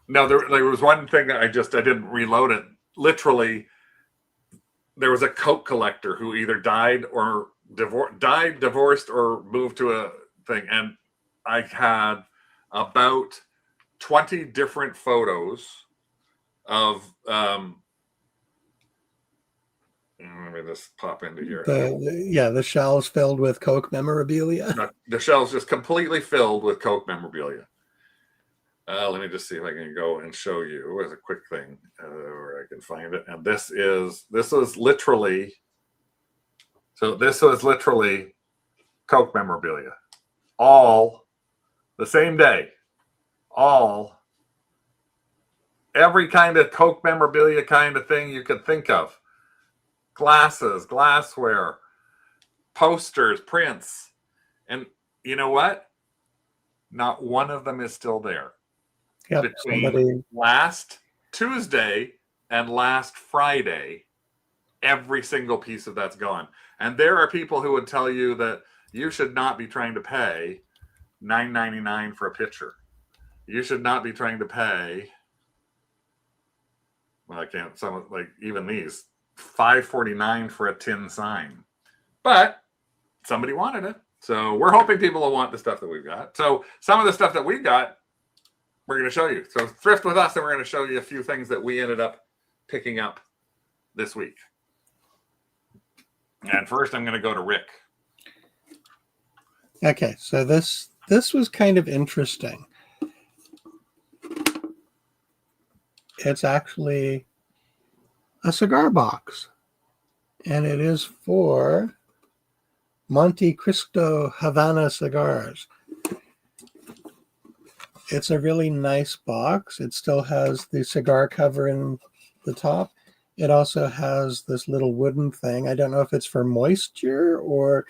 No, there was one thing that I didn't reload it. Literally, there was a Coke collector who either died or divorced, or moved to a thing, and I had about 20 different photos of let me just pop into here. The shelves filled with Coke memorabilia. The shelves just completely filled with Coke memorabilia. Let me just see if I can go and show you as a quick thing where I can find it. And this was literally Coke memorabilia, all the same day, every kind of Coke memorabilia kind of thing you could think of. Glasses, glassware, posters, prints. And you know what? Not one of them is still there. Yep, Between last Tuesday and last Friday, every single piece of that's gone. And there are people who would tell you that you should not be trying to pay $9.99 for a picture. You should not be trying to pay, well, I can't, some like even these, $5.49 for a tin sign. But somebody wanted it. So we're hoping people will want the stuff that we've got. So some of the stuff that we got, we're going to show you. So thrift with us, and we're going to show you a few things that we ended up picking up this week. And first, I'm going to go to Rick. Okay, so this was kind of interesting. It's actually a cigar box, and it is for Monte Cristo Havana cigars. It's a really nice box. It still has the cigar cover in the top. It also has this little wooden thing. I don't know if it's for moisture or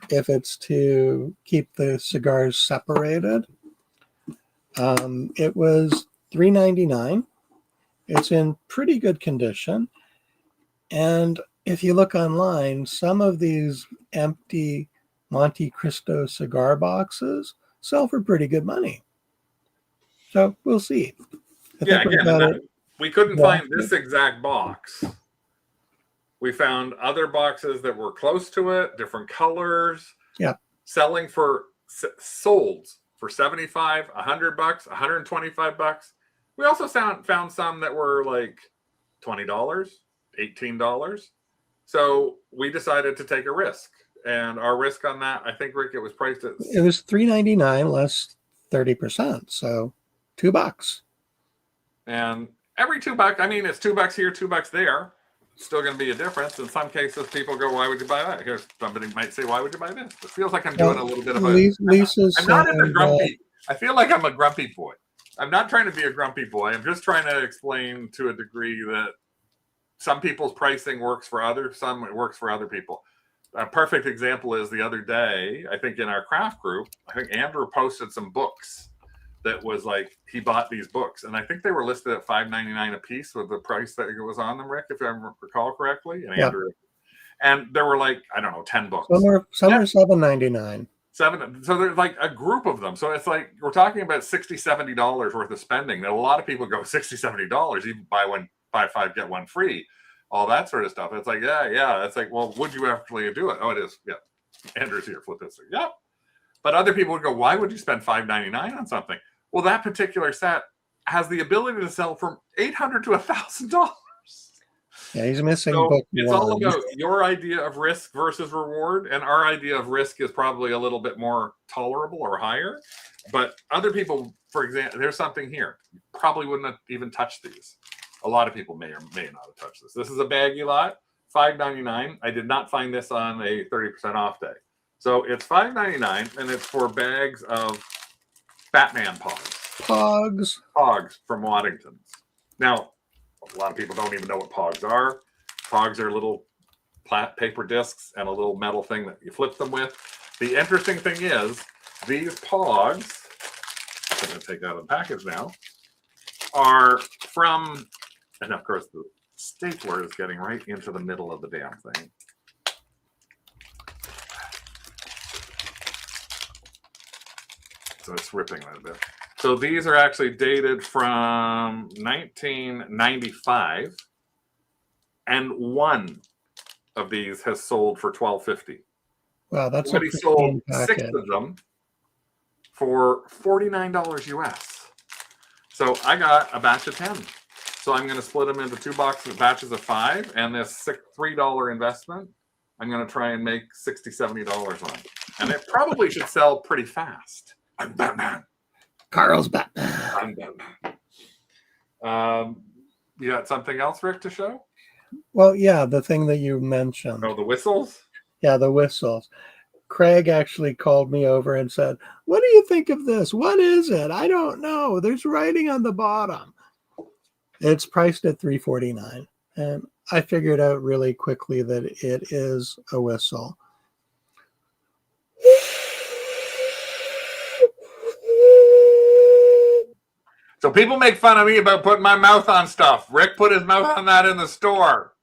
if it's to keep the cigars separated. It was $3.99. It's in pretty good condition. And if you look online, some of these empty Monte Cristo cigar boxes sell for pretty good money. So we'll see. I Yeah, think we've again, got it. we couldn't Yeah. find this exact box. We found other boxes that were close to it, different colors. Yeah. Selling for sold for 75, $100, $125. We also found some that were like $20, $18. So we decided to take a risk. And our risk on that, I think, Rick, it was priced at It was $3.99 less 30%, so $2. and every $2, I mean, it's $2 here, $2 there. It's still going to be a difference. In some cases, people go, "Why would you buy that?" Here's somebody might say, "Why would you buy this?" It feels like I'm doing a little bit of a. Lisa's I'm not in a saying grumpy. I feel like I'm a grumpy boy. I'm not trying to be a grumpy boy. I'm just trying to explain to a degree that some people's pricing works for others, some it works for other people. A perfect example is the other day, I think in our craft group, I think Andrew posted some books that was like he bought these books, and I think they were listed at $5.99 a piece with the price that it was on them, Rick, if I recall correctly. And Andrew, and there were like, I don't know, 10 books. Some are $7.99. So there's like a group of them. So it's like we're talking about $60, $70 worth of spending. That a lot of people go $60, $70. You buy 5 get 1 free, all that sort of stuff. It's like yeah. It's like, well, would you actually do it? Oh, it is. Yeah, Andrew's here. Flip this thing. Yep. But other people would go, why would you spend $5.99 on something? Well, that particular set has the ability to sell from $800 to $1,000. Yeah, he's missing so book it's one. all about your idea of risk versus reward, and our idea of risk is probably a little bit more tolerable or higher. But other people, for example, there's something here. You probably wouldn't have even touched these. A lot of people may or may not have touched this. This is a baggy lot, $5.99. I did not find this on a 30% off day. So it's $5.99, and it's for bags of Batman Pogs. Pogs from Waddington's. Now, a lot of people don't even know what Pogs are. Pogs are little paper discs and a little metal thing that you flip them with. The interesting thing is, these Pogs, I'm going to take out of the package now, are from, and of course the stapler is getting right into the middle of the damn thing. So it's ripping a bit. So these are actually dated from 1995, and one of these has sold for $12.50. Wow, that's somebody sold 6 of them for $49 US. So I got a batch of 10. So I'm going to split them into 2 batches of 5, and this $3 investment, I'm going to try and make $60, $70 on. And it probably should sell pretty fast. I'm Batman. Carl's Batman. I'm Batman. You got something else, Rick, to show? Well, yeah, the thing that you mentioned. Oh, the whistles? Yeah, the whistles. Craig actually called me over and said, "What do you think of this? What is it? I don't know. There's writing on the bottom." It's priced at $3.49. And I figured out really quickly that it is a whistle. So people make fun of me about putting my mouth on stuff. Rick put his mouth on that in the store.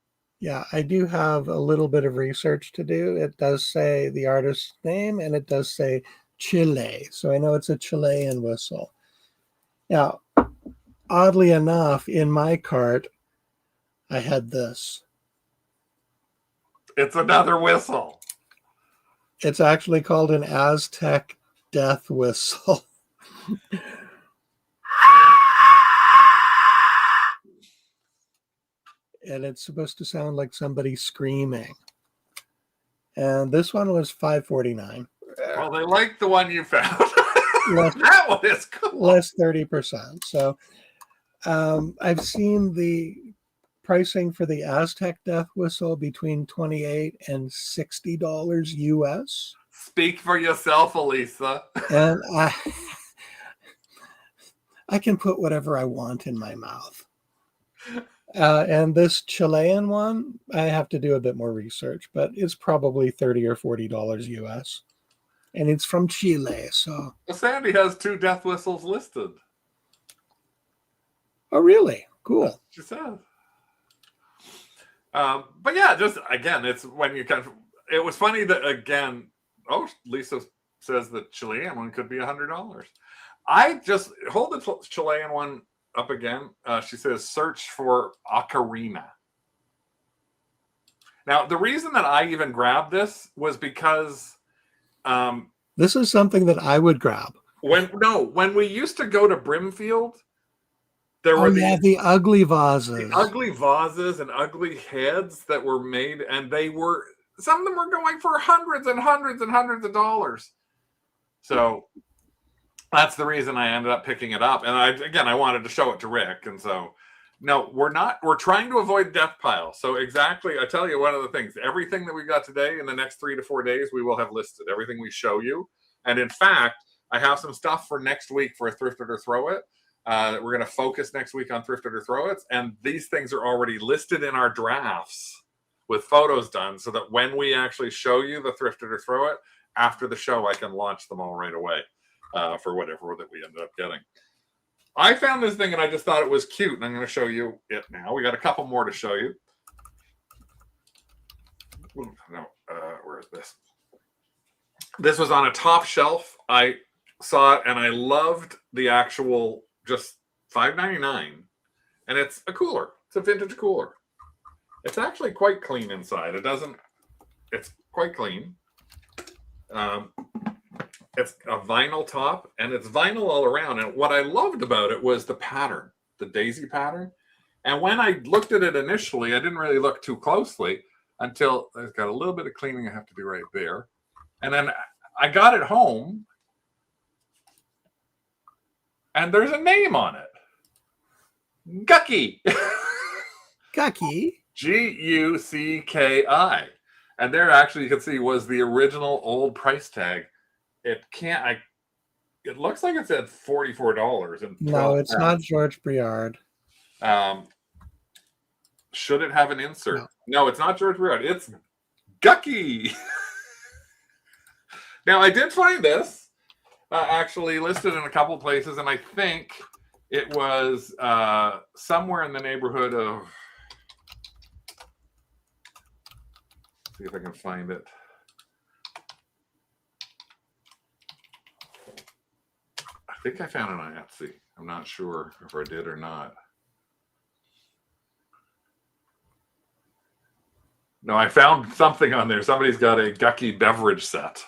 Yeah, I do have a little bit of research to do. It does say the artist's name, and it does say Chile. So I know it's a Chilean whistle. Now, oddly enough, in my cart, I had this. It's another whistle. It's actually called an Aztec death whistle. And it's supposed to sound like somebody screaming. And this one was $5.49. Well, they like the one you found. That one is cool. Less 30%. So I've seen the pricing for the Aztec death whistle between $28 and $60 US. Speak for yourself, Elisa. And I can put whatever I want in my mouth. And this Chilean one, I have to do a bit more research, but it's probably $30 or $40 US. And it's from Chile, so. Well, Sandy has 2 death whistles listed. Oh, really? Cool. She said. But yeah, just again, it's when you kind of. It was funny that again. Oh, Lisa says the Chilean one could be $100. I just hold the Chilean one up again. She says, search for ocarina. Now, the reason that I even grabbed this was because this is something that I would grab. When we used to go to Brimfield, there were the ugly vases. The ugly vases and ugly heads that were made, and some of them were going for hundreds and hundreds and hundreds of dollars. So that's the reason I ended up picking it up. And I wanted to show it to Rick. And so, no, we're trying to avoid death piles. So exactly, I tell you, one of the things, everything that we got today in the next 3 to 4 days, we will have listed everything we show you. And in fact, I have some stuff for next week for a Thrift It or Throw It. We're going to focus next week on Thrift It or Throw It. And these things are already listed in our drafts with photos done so that when we actually show you the Thrift It or Throw It, after the show, I can launch them all right away for whatever that we ended up getting. I found this thing and I just thought it was cute, and I'm going to show you it now. We got a couple more to show you. Where is this? This was on a top shelf. I saw it and I loved the actual just $5.99, and it's a cooler. It's a vintage cooler. It's actually quite clean inside. It's quite clean. It's a vinyl top, and it's vinyl all around. And what I loved about it was the pattern, the daisy pattern. And when I looked at it initially, I didn't really look too closely until I've got a little bit of cleaning I have to do right there. And then I got it home, and there's a name on it. Gucky. Gucky. Gucki. And there actually, you can see, was the original old price tag. It looks like it said $44. No, it's not George Briard. Should it have an insert? No, it's not George Briard. It's Gucky. Now, I did find this actually listed in a couple places, and I think it was somewhere in the neighborhood of, see if I can find it. I think I found it on Etsy. I'm not sure if I did or not. No, I found something on there. Somebody's got a Gucky beverage set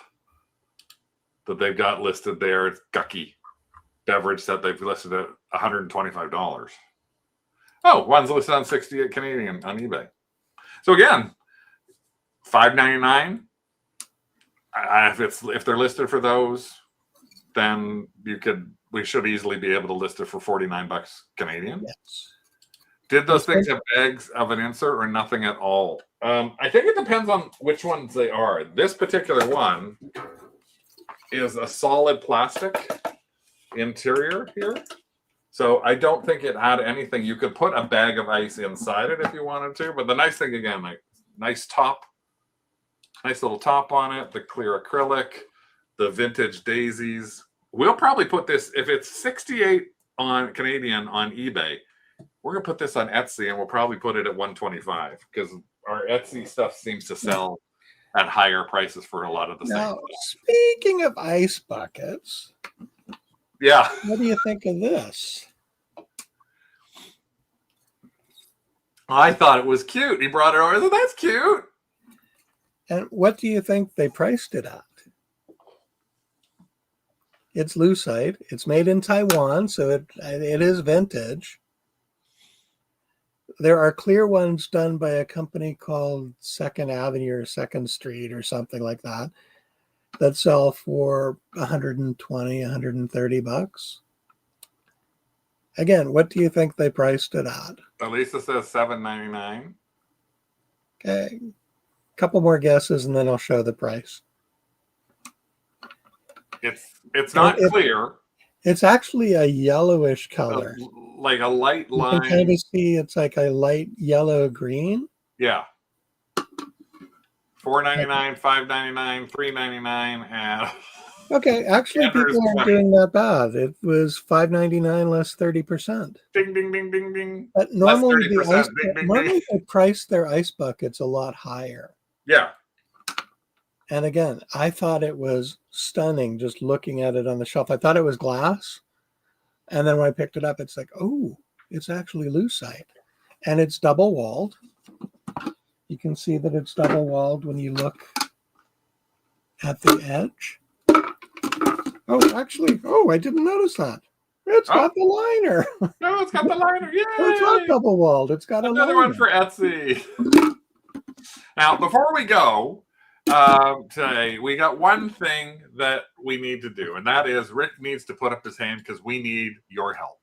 that they've got listed there. It's Gucky beverage set. They've listed at $125. Oh, one's listed on 68 Canadian on eBay. So again, $5.99. If they're listed for those, then we should easily be able to list it for $49 Canadian. Yes. Did those things have bags of an insert or nothing at all? I think it depends on which ones they are. This particular one is a solid plastic interior here. So I don't think it had anything. You could put a bag of ice inside it if you wanted to. But the nice thing, again, like nice top. Nice little top on it. The clear acrylic. The vintage daisies. We'll probably put this, if it's 68 on Canadian on eBay, we're going to put this on Etsy, and we'll probably put it at 125 because our Etsy stuff seems to sell at higher prices for a lot of the same stuff. Speaking of ice buckets, yeah, what do you think of this? I thought it was cute. He brought it over. I said, that's cute. And what do you think they priced it at? It's lucite. It's made in Taiwan, so it is vintage. There are clear ones done by a company called Second Avenue or Second Street or something like that sell for $120, $130. Again, what do you think they priced it at? Elisa says $7.99. Okay. Couple more guesses and then I'll show the price. It's not clear. It's actually a yellowish color. Like a light line. You can kind of see it's like a light yellow green. Yeah. $4.99, $5.99, $3.99, and okay, actually people aren't doing that bad. It was $5.99 less 30%. Ding ding ding ding ding. But normally normally they price their ice buckets a lot higher. Yeah. And again, I thought it was stunning just looking at it on the shelf. I thought it was glass. And then when I picked it up, it's like, oh, it's actually lucite. And it's double walled. You can see that it's double walled when you look at the edge. Oh, actually, I didn't notice that. It's got the liner. No, it's got the liner. Yay! Oh, it's not double walled. It's got another a liner. one for Etsy. Now, before we go today, we got one thing that we need to do, and that is Rick needs to put up his hand because we need your help.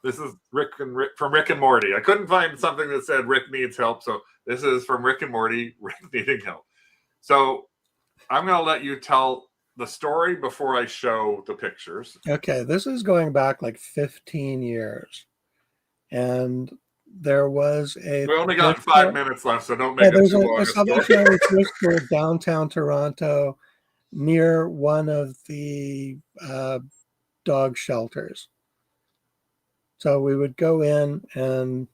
This is Rick from Rick and Morty. I couldn't find something that said Rick needs help, so this is from Rick and Morty, Rick needing help. So I'm going to let you tell the story before I show the pictures. Okay, this is going back like 15 years. And there was a... We only got 5 minutes left, so don't make it too long. There's a Salvation Army thrift store downtown Toronto near one of the dog shelters. So we would go in and,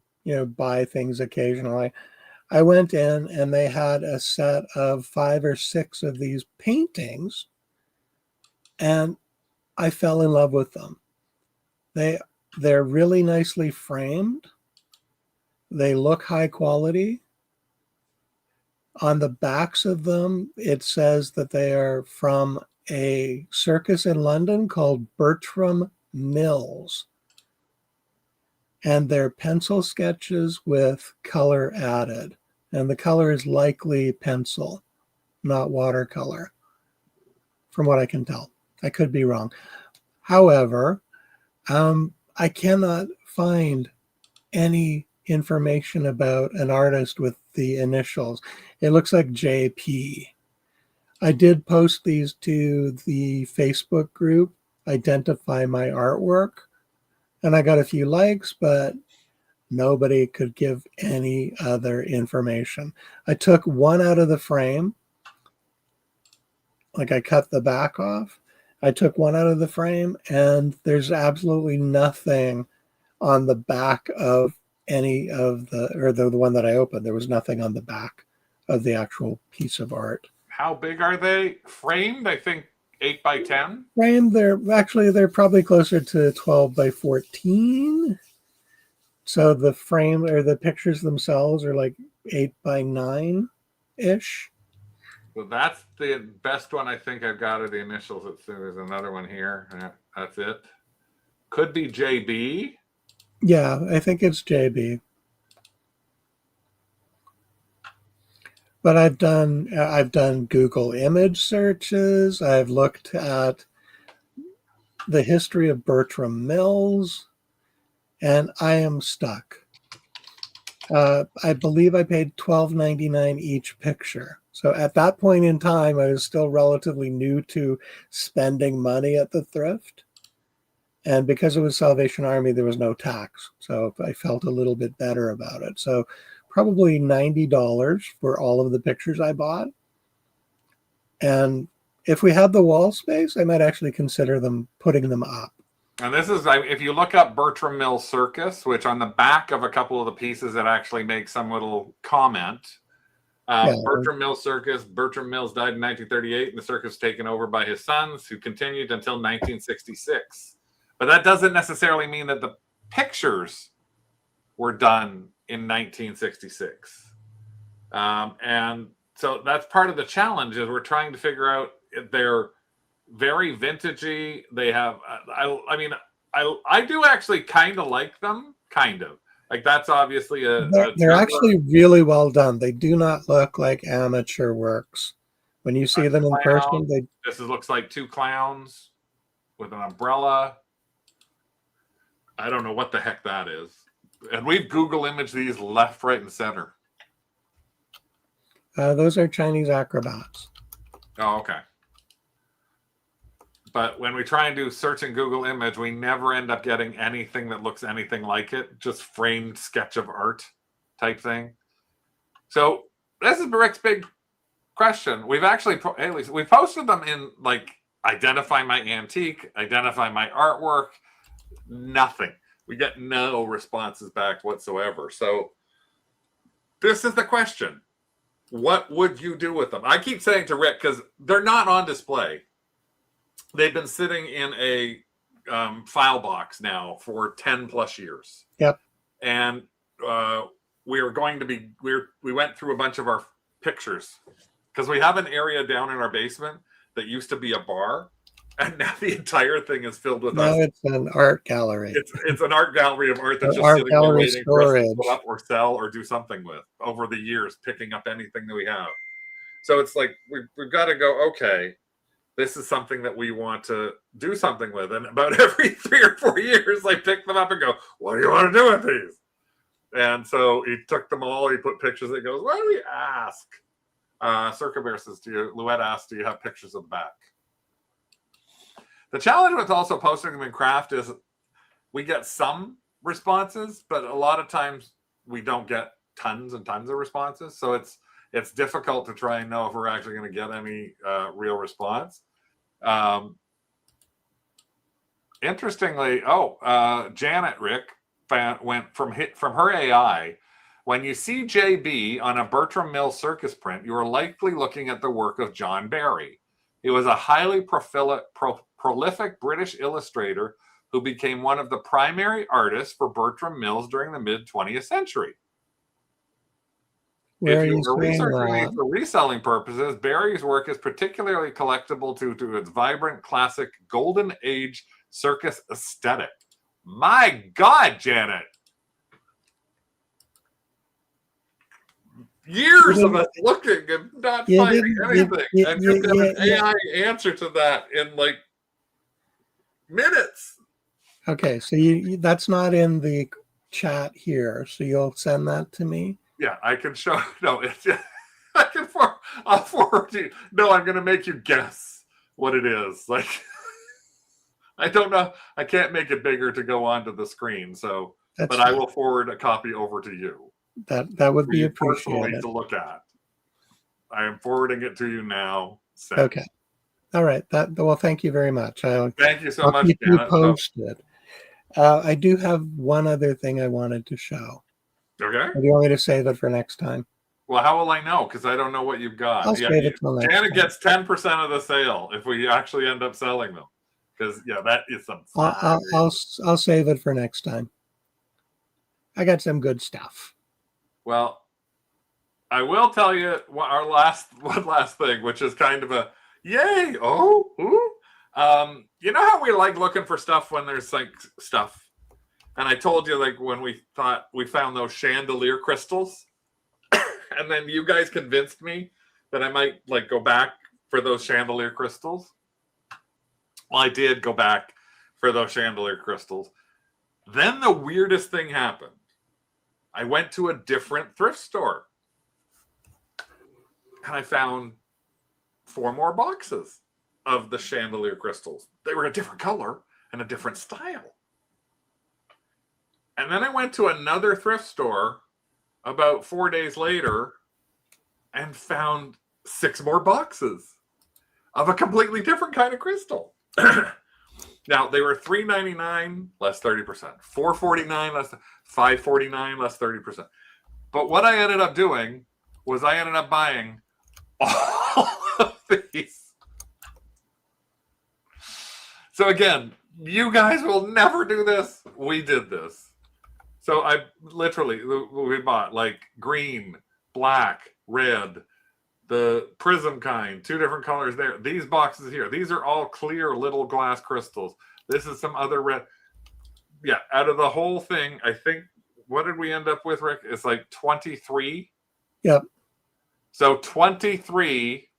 buy things occasionally. I went in and they had a set of 5 or 6 of these paintings, and I fell in love with them. They're really nicely framed. They look high quality. On the backs of them, it says that they are from a circus in London called Bertram Mills. And they're pencil sketches with color added. And the color is likely pencil, not watercolor, from what I can tell. I could be wrong. However, I cannot find any information about an artist with the initials. It looks like JP. I did post these to the Facebook group, Identify My Artwork, and I got a few likes, but nobody could give any other information. I took one out of the frame, like I cut the back off. I took one out of the frame, and there's absolutely nothing on the back of any of the one that I opened. There was nothing on the back of the actual piece of art. How big are they? Framed, I think 8 by 10. Framed, they're probably closer to 12 by 14. So the frame or the pictures themselves are like 8 by 9-ish. Well, that's the best one I think I've got of the initials. There's another one here. That's it. Could be JB. Yeah, I think it's JB. But I've done Google image searches. I've looked at the history of Bertram Mills, and I am stuck. I believe I paid $12.99 each picture. So at that point in time, I was still relatively new to spending money at the thrift. And because it was Salvation Army, there was no tax. So I felt a little bit better about it. So probably $90 for all of the pictures I bought. And if we had the wall space, I might actually consider putting them up. And this is, if you look up Bertram Mills Circus, which on the back of a couple of the pieces, it actually makes some little comment. Bertram Mills Circus. Bertram Mills died in 1938, and the circus was taken over by his sons, who continued until 1966. But that doesn't necessarily mean that the pictures were done in 1966. And so that's part of the challenge, is we're trying to figure out if they're very vintagey. They have, I do actually kind of like them, kind of. Like that's obviously they're actually really well done. They do not look like amateur works. When you see them in person, this looks like 2 clowns with an umbrella. I don't know what the heck that is. And we've Google imaged these left, right, and center. Those are Chinese acrobats. Oh, okay. But when we try and do search in Google image, we never end up getting anything that looks anything like it. Just framed sketch of art type thing. So this is Rick's big question. We've actually, at least we posted them in like Identify My Antique, Identify My Artwork. Nothing. We get no responses back whatsoever. So this is the question. What would you do with them? I keep saying to Rick, because they're not on display. They've been sitting in a file box now for 10 plus years. Yep. And we went through a bunch of our pictures because we have an area down in our basement that used to be a bar, and now the entire thing is filled with Now it's an art gallery. It's an art gallery of art that's just art sitting there gallery waiting for us to storage. put up or sell or do something with over the years, picking up anything that we have. So it's like we've got to go, okay, this is something that we want to do something with. And about every 3 or 4 years, I pick them up and go, what do you want to do with these? And so he took them all, he put pictures, he goes, why do we ask? Circa Bear says to you, Louette asked, do you have pictures of the back? The challenge with also posting them in craft is we get some responses, but a lot of times we don't get tons and tons of responses. So it's difficult to try and know if we're actually going to get any real response. Interestingly, Janet Rick went from her AI. When you see JB on a Bertram Mills circus print, you are likely looking at the work of John Barry. He was a highly prolific British illustrator who became one of the primary artists for Bertram Mills during the mid-20th century. If you were researching these for reselling purposes, Barry's work is particularly collectible due to its vibrant, classic, golden age circus aesthetic. My God, Janet! Years of us looking and not finding anything. And you have an AI answer to that in like minutes. Okay, so that's not in the chat here, so you'll send that to me? Yeah, I can show. No, I'll forward you. No, I'm going to make you guess what it is. Like, I don't know. I can't make it bigger to go onto the screen. So, but I will forward a copy over to you. That would be appreciated to look at. I am forwarding it to you now. Send. Okay. All right. Well, thank you very much. Thank you so much, keep Janet. you posted. I do have one other thing I wanted to show. Okay. Or do you want me to save it for next time? Well, how will I know? Because I don't know what you've got. I'll save it till next Janet time. gets 10% of the sale if we actually end up selling them. Because that is some. I'll save it for next time. I got some good stuff. Well, I will tell you one last thing, which is kind of a yay! Oh, ooh. You know how we like looking for stuff when there's like stuff. And I told you, like, when we thought we found those chandelier crystals, and then you guys convinced me that I might like go back for those chandelier crystals. Well, I did go back for those chandelier crystals. Then the weirdest thing happened. I went to a different thrift store, and I found 4 more boxes of the chandelier crystals. They were a different color and a different style. And then I went to another thrift store about 4 days later and found 6 more boxes of a completely different kind of crystal. Now, they were $3.99 less 30%, $4.49 less, $5.49 less 30%. But what I ended up doing was I ended up buying all of these. So again, you guys will never do this. We did this. So we bought like green, black, red, the prism kind, 2 different colors there. These boxes here, these are all clear little glass crystals. This is some other red. Yeah, out of the whole thing, I think, what did we end up with, Rick? It's like 23. Yep. So 23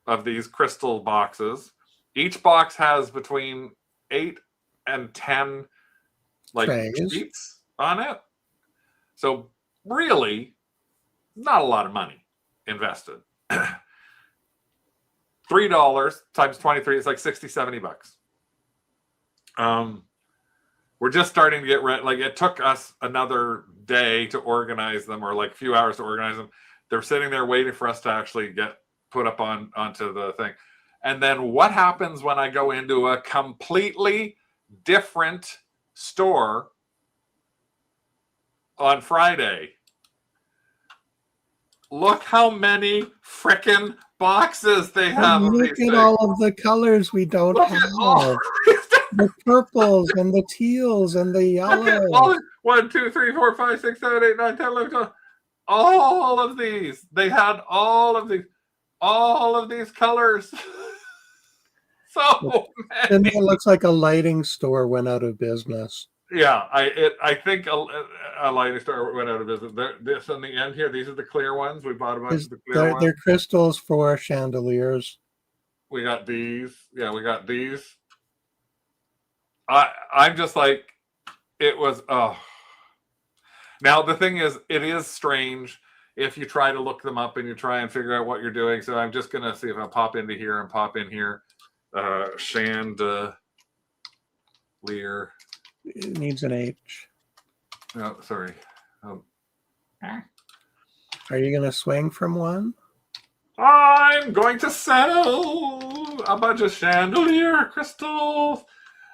of these crystal boxes. Each box has between 8 and 10 like sheets on it. So really, not a lot of money invested. $3 times 23 is like 60-70 bucks. We're just starting to get ready. Like, it took us another day to organize them, or like a few hours to organize them. They're sitting there waiting for us to actually get put up onto the thing. And then what happens when I go into a completely different store on Friday? Look how many frickin' boxes they have. Look at all of the colors we don't have. the purples and the teals and the yellows. All, 1, 2, 3, 4, 5, 6, 7, 8, 9, 10, 11, 12. All of these. They had all of these colors. So To me, many. it looks like a lighting store went out of business. Yeah, I think a lighting store went out of business. This on the end here, these are the clear ones. We bought a bunch of the clear ones. They're crystals for chandeliers. We got these. Yeah, we got these. I'm just like, it was, oh. Now, the thing is, it is strange if you try to look them up and you try and figure out what you're doing. So I'm just going to see if I pop into here and pop in here. Chandelier. It needs an H. No, sorry. Are you going to swing from one? I'm going to sell a bunch of chandelier crystals.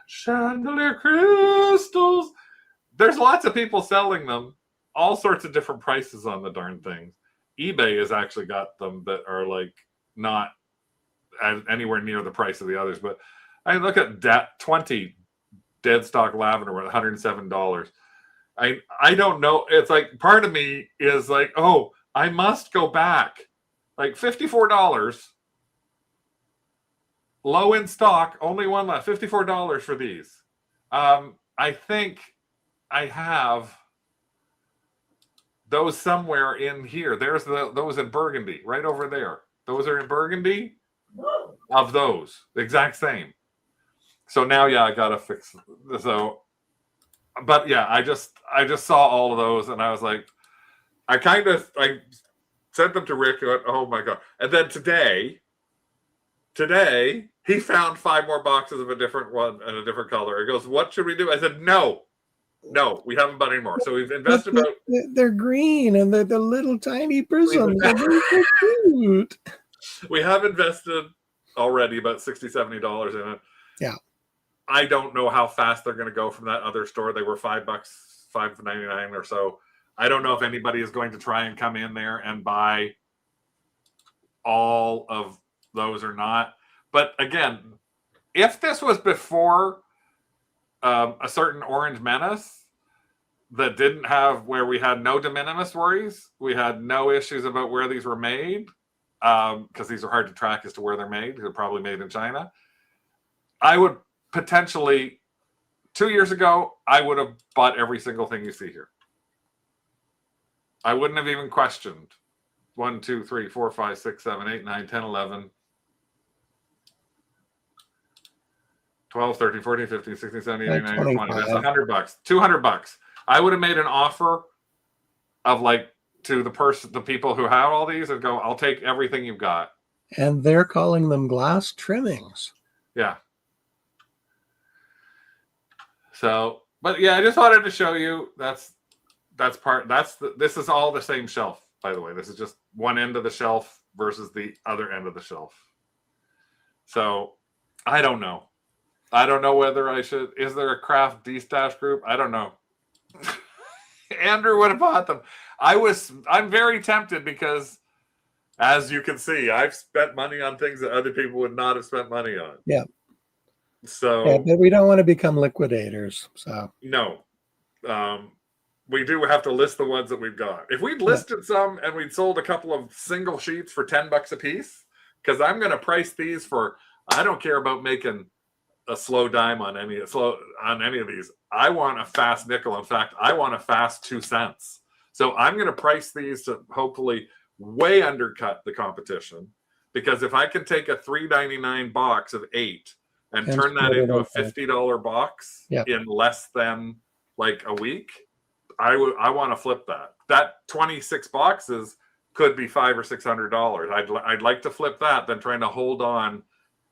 Chandelier crystals. There's lots of people selling them. All sorts of different prices on the darn things. eBay has actually got them that are like not anywhere near the price of the others. But I look at 20 dead stock lavender at $107. I don't know. It's like part of me is like, oh, I must go back. Like $54. Low in stock, only one left. $54 for these. I think I have those somewhere in here. There's those in burgundy, right over there. Those are in burgundy. Of those, the exact same. So now, yeah, I gotta fix. So, but yeah, I just saw all of those, and I was like, I sent them to Rick. And went, oh my god! And then today, he found 5 more boxes of a different one and a different color. He goes, "What should we do?" I said, "No, we haven't bought any more." So we've invested about. They're green and they're the little tiny prisms. They're so cute. We have invested already about $60, $70 in it. Yeah. I don't know how fast they're going to go from that other store. They were $5, $5.99 or so. I don't know if anybody is going to try and come in there and buy all of those or not. But again, if this was before a certain Orange Menace that didn't have, where we had no de minimis worries, we had no issues about where these were made, because these are hard to track as to where they're made. They're probably made in China. I would potentially, 2 years ago, I would have bought every single thing you see here. I wouldn't have even questioned 1, 2, 3, 4, 5, 6, 7, 8, 9, 10, 11, 12, 13, 14, 15, 16, 17, 18, 19, 20. That's $100. $200. I would have made an offer of like to the people who have all these and go, I'll take everything you've got. And they're calling them glass trimmings. Yeah. So, but yeah, I just wanted to show you this is all the same shelf, by the way. This is just one end of the shelf versus the other end of the shelf. So I don't know. I don't know whether I should. Is there a craft D-stash group? I don't know. Andrew would have bought them. I'm very tempted because, as you can see, I've spent money on things that other people would not have spent money on. Yeah. So, yeah, but we don't want to become liquidators. So no, we do have to list the ones that we've got. If we'd listed some and we'd sold a couple of single sheets for $10 a piece, because I'm going to price these for. I don't care about making a slow dime on any of these. I want a fast nickel. In fact, I want a fast 2 cents. So I'm going to price these to hopefully way undercut the competition, because if I can take a $3.99 box of 8 and turn that into a $50 box in less than like a week, I want to flip that. That 26 boxes could be $500 or $600. I'd like to flip that than trying to hold on.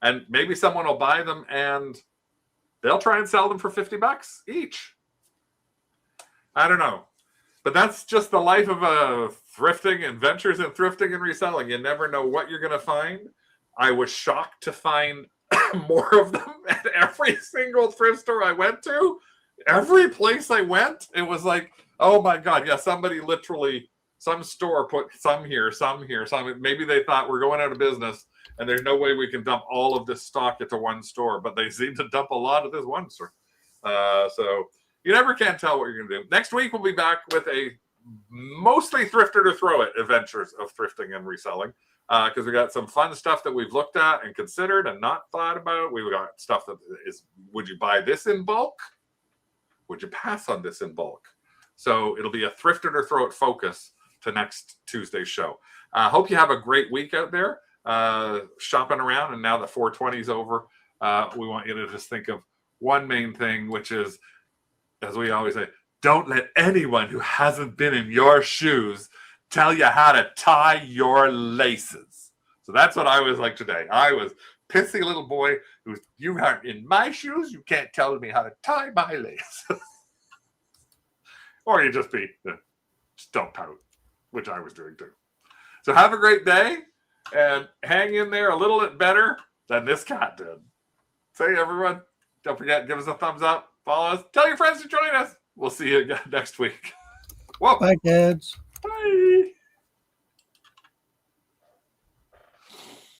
And maybe someone will buy them and they'll try and sell them for $50 each. I don't know. But that's just the life of a thrifting and ventures in thrifting and reselling. You never know what you're going to find. I was shocked to find more of them at every single thrift store I went to. Every place I went, it was like, oh my God. Yeah, somebody literally some store put some here, some here, some. Maybe they thought we're going out of business and there's no way we can dump all of this stock into one store, but they seem to dump a lot of this one store. So you never can tell what you're going to do. Next week, we'll be back with a mostly thrift it or throw it adventures of thrifting and reselling. Because we got some fun stuff that we've looked at and considered and not thought about. We've got stuff that is, would you buy this in bulk? Would you pass on this in bulk? So it'll be a thrift it or throw it focus to next Tuesday's show. Hope you have a great week out there shopping around. And now that 420 is over, we want you to just think of one main thing, which is, as we always say, don't let anyone who hasn't been in your shoes tell you how to tie your laces. So that's what I was like today. I was pissy little boy who's, you aren't in my shoes. You can't tell me how to tie my lace. Or you just be, just don't pout, which I was doing too. So have a great day and hang in there a little bit better than this cat did. Say, everyone, don't forget, give us a thumbs up, follow us, tell your friends to join us. We'll see you again next week. Whoa. Bye, kids.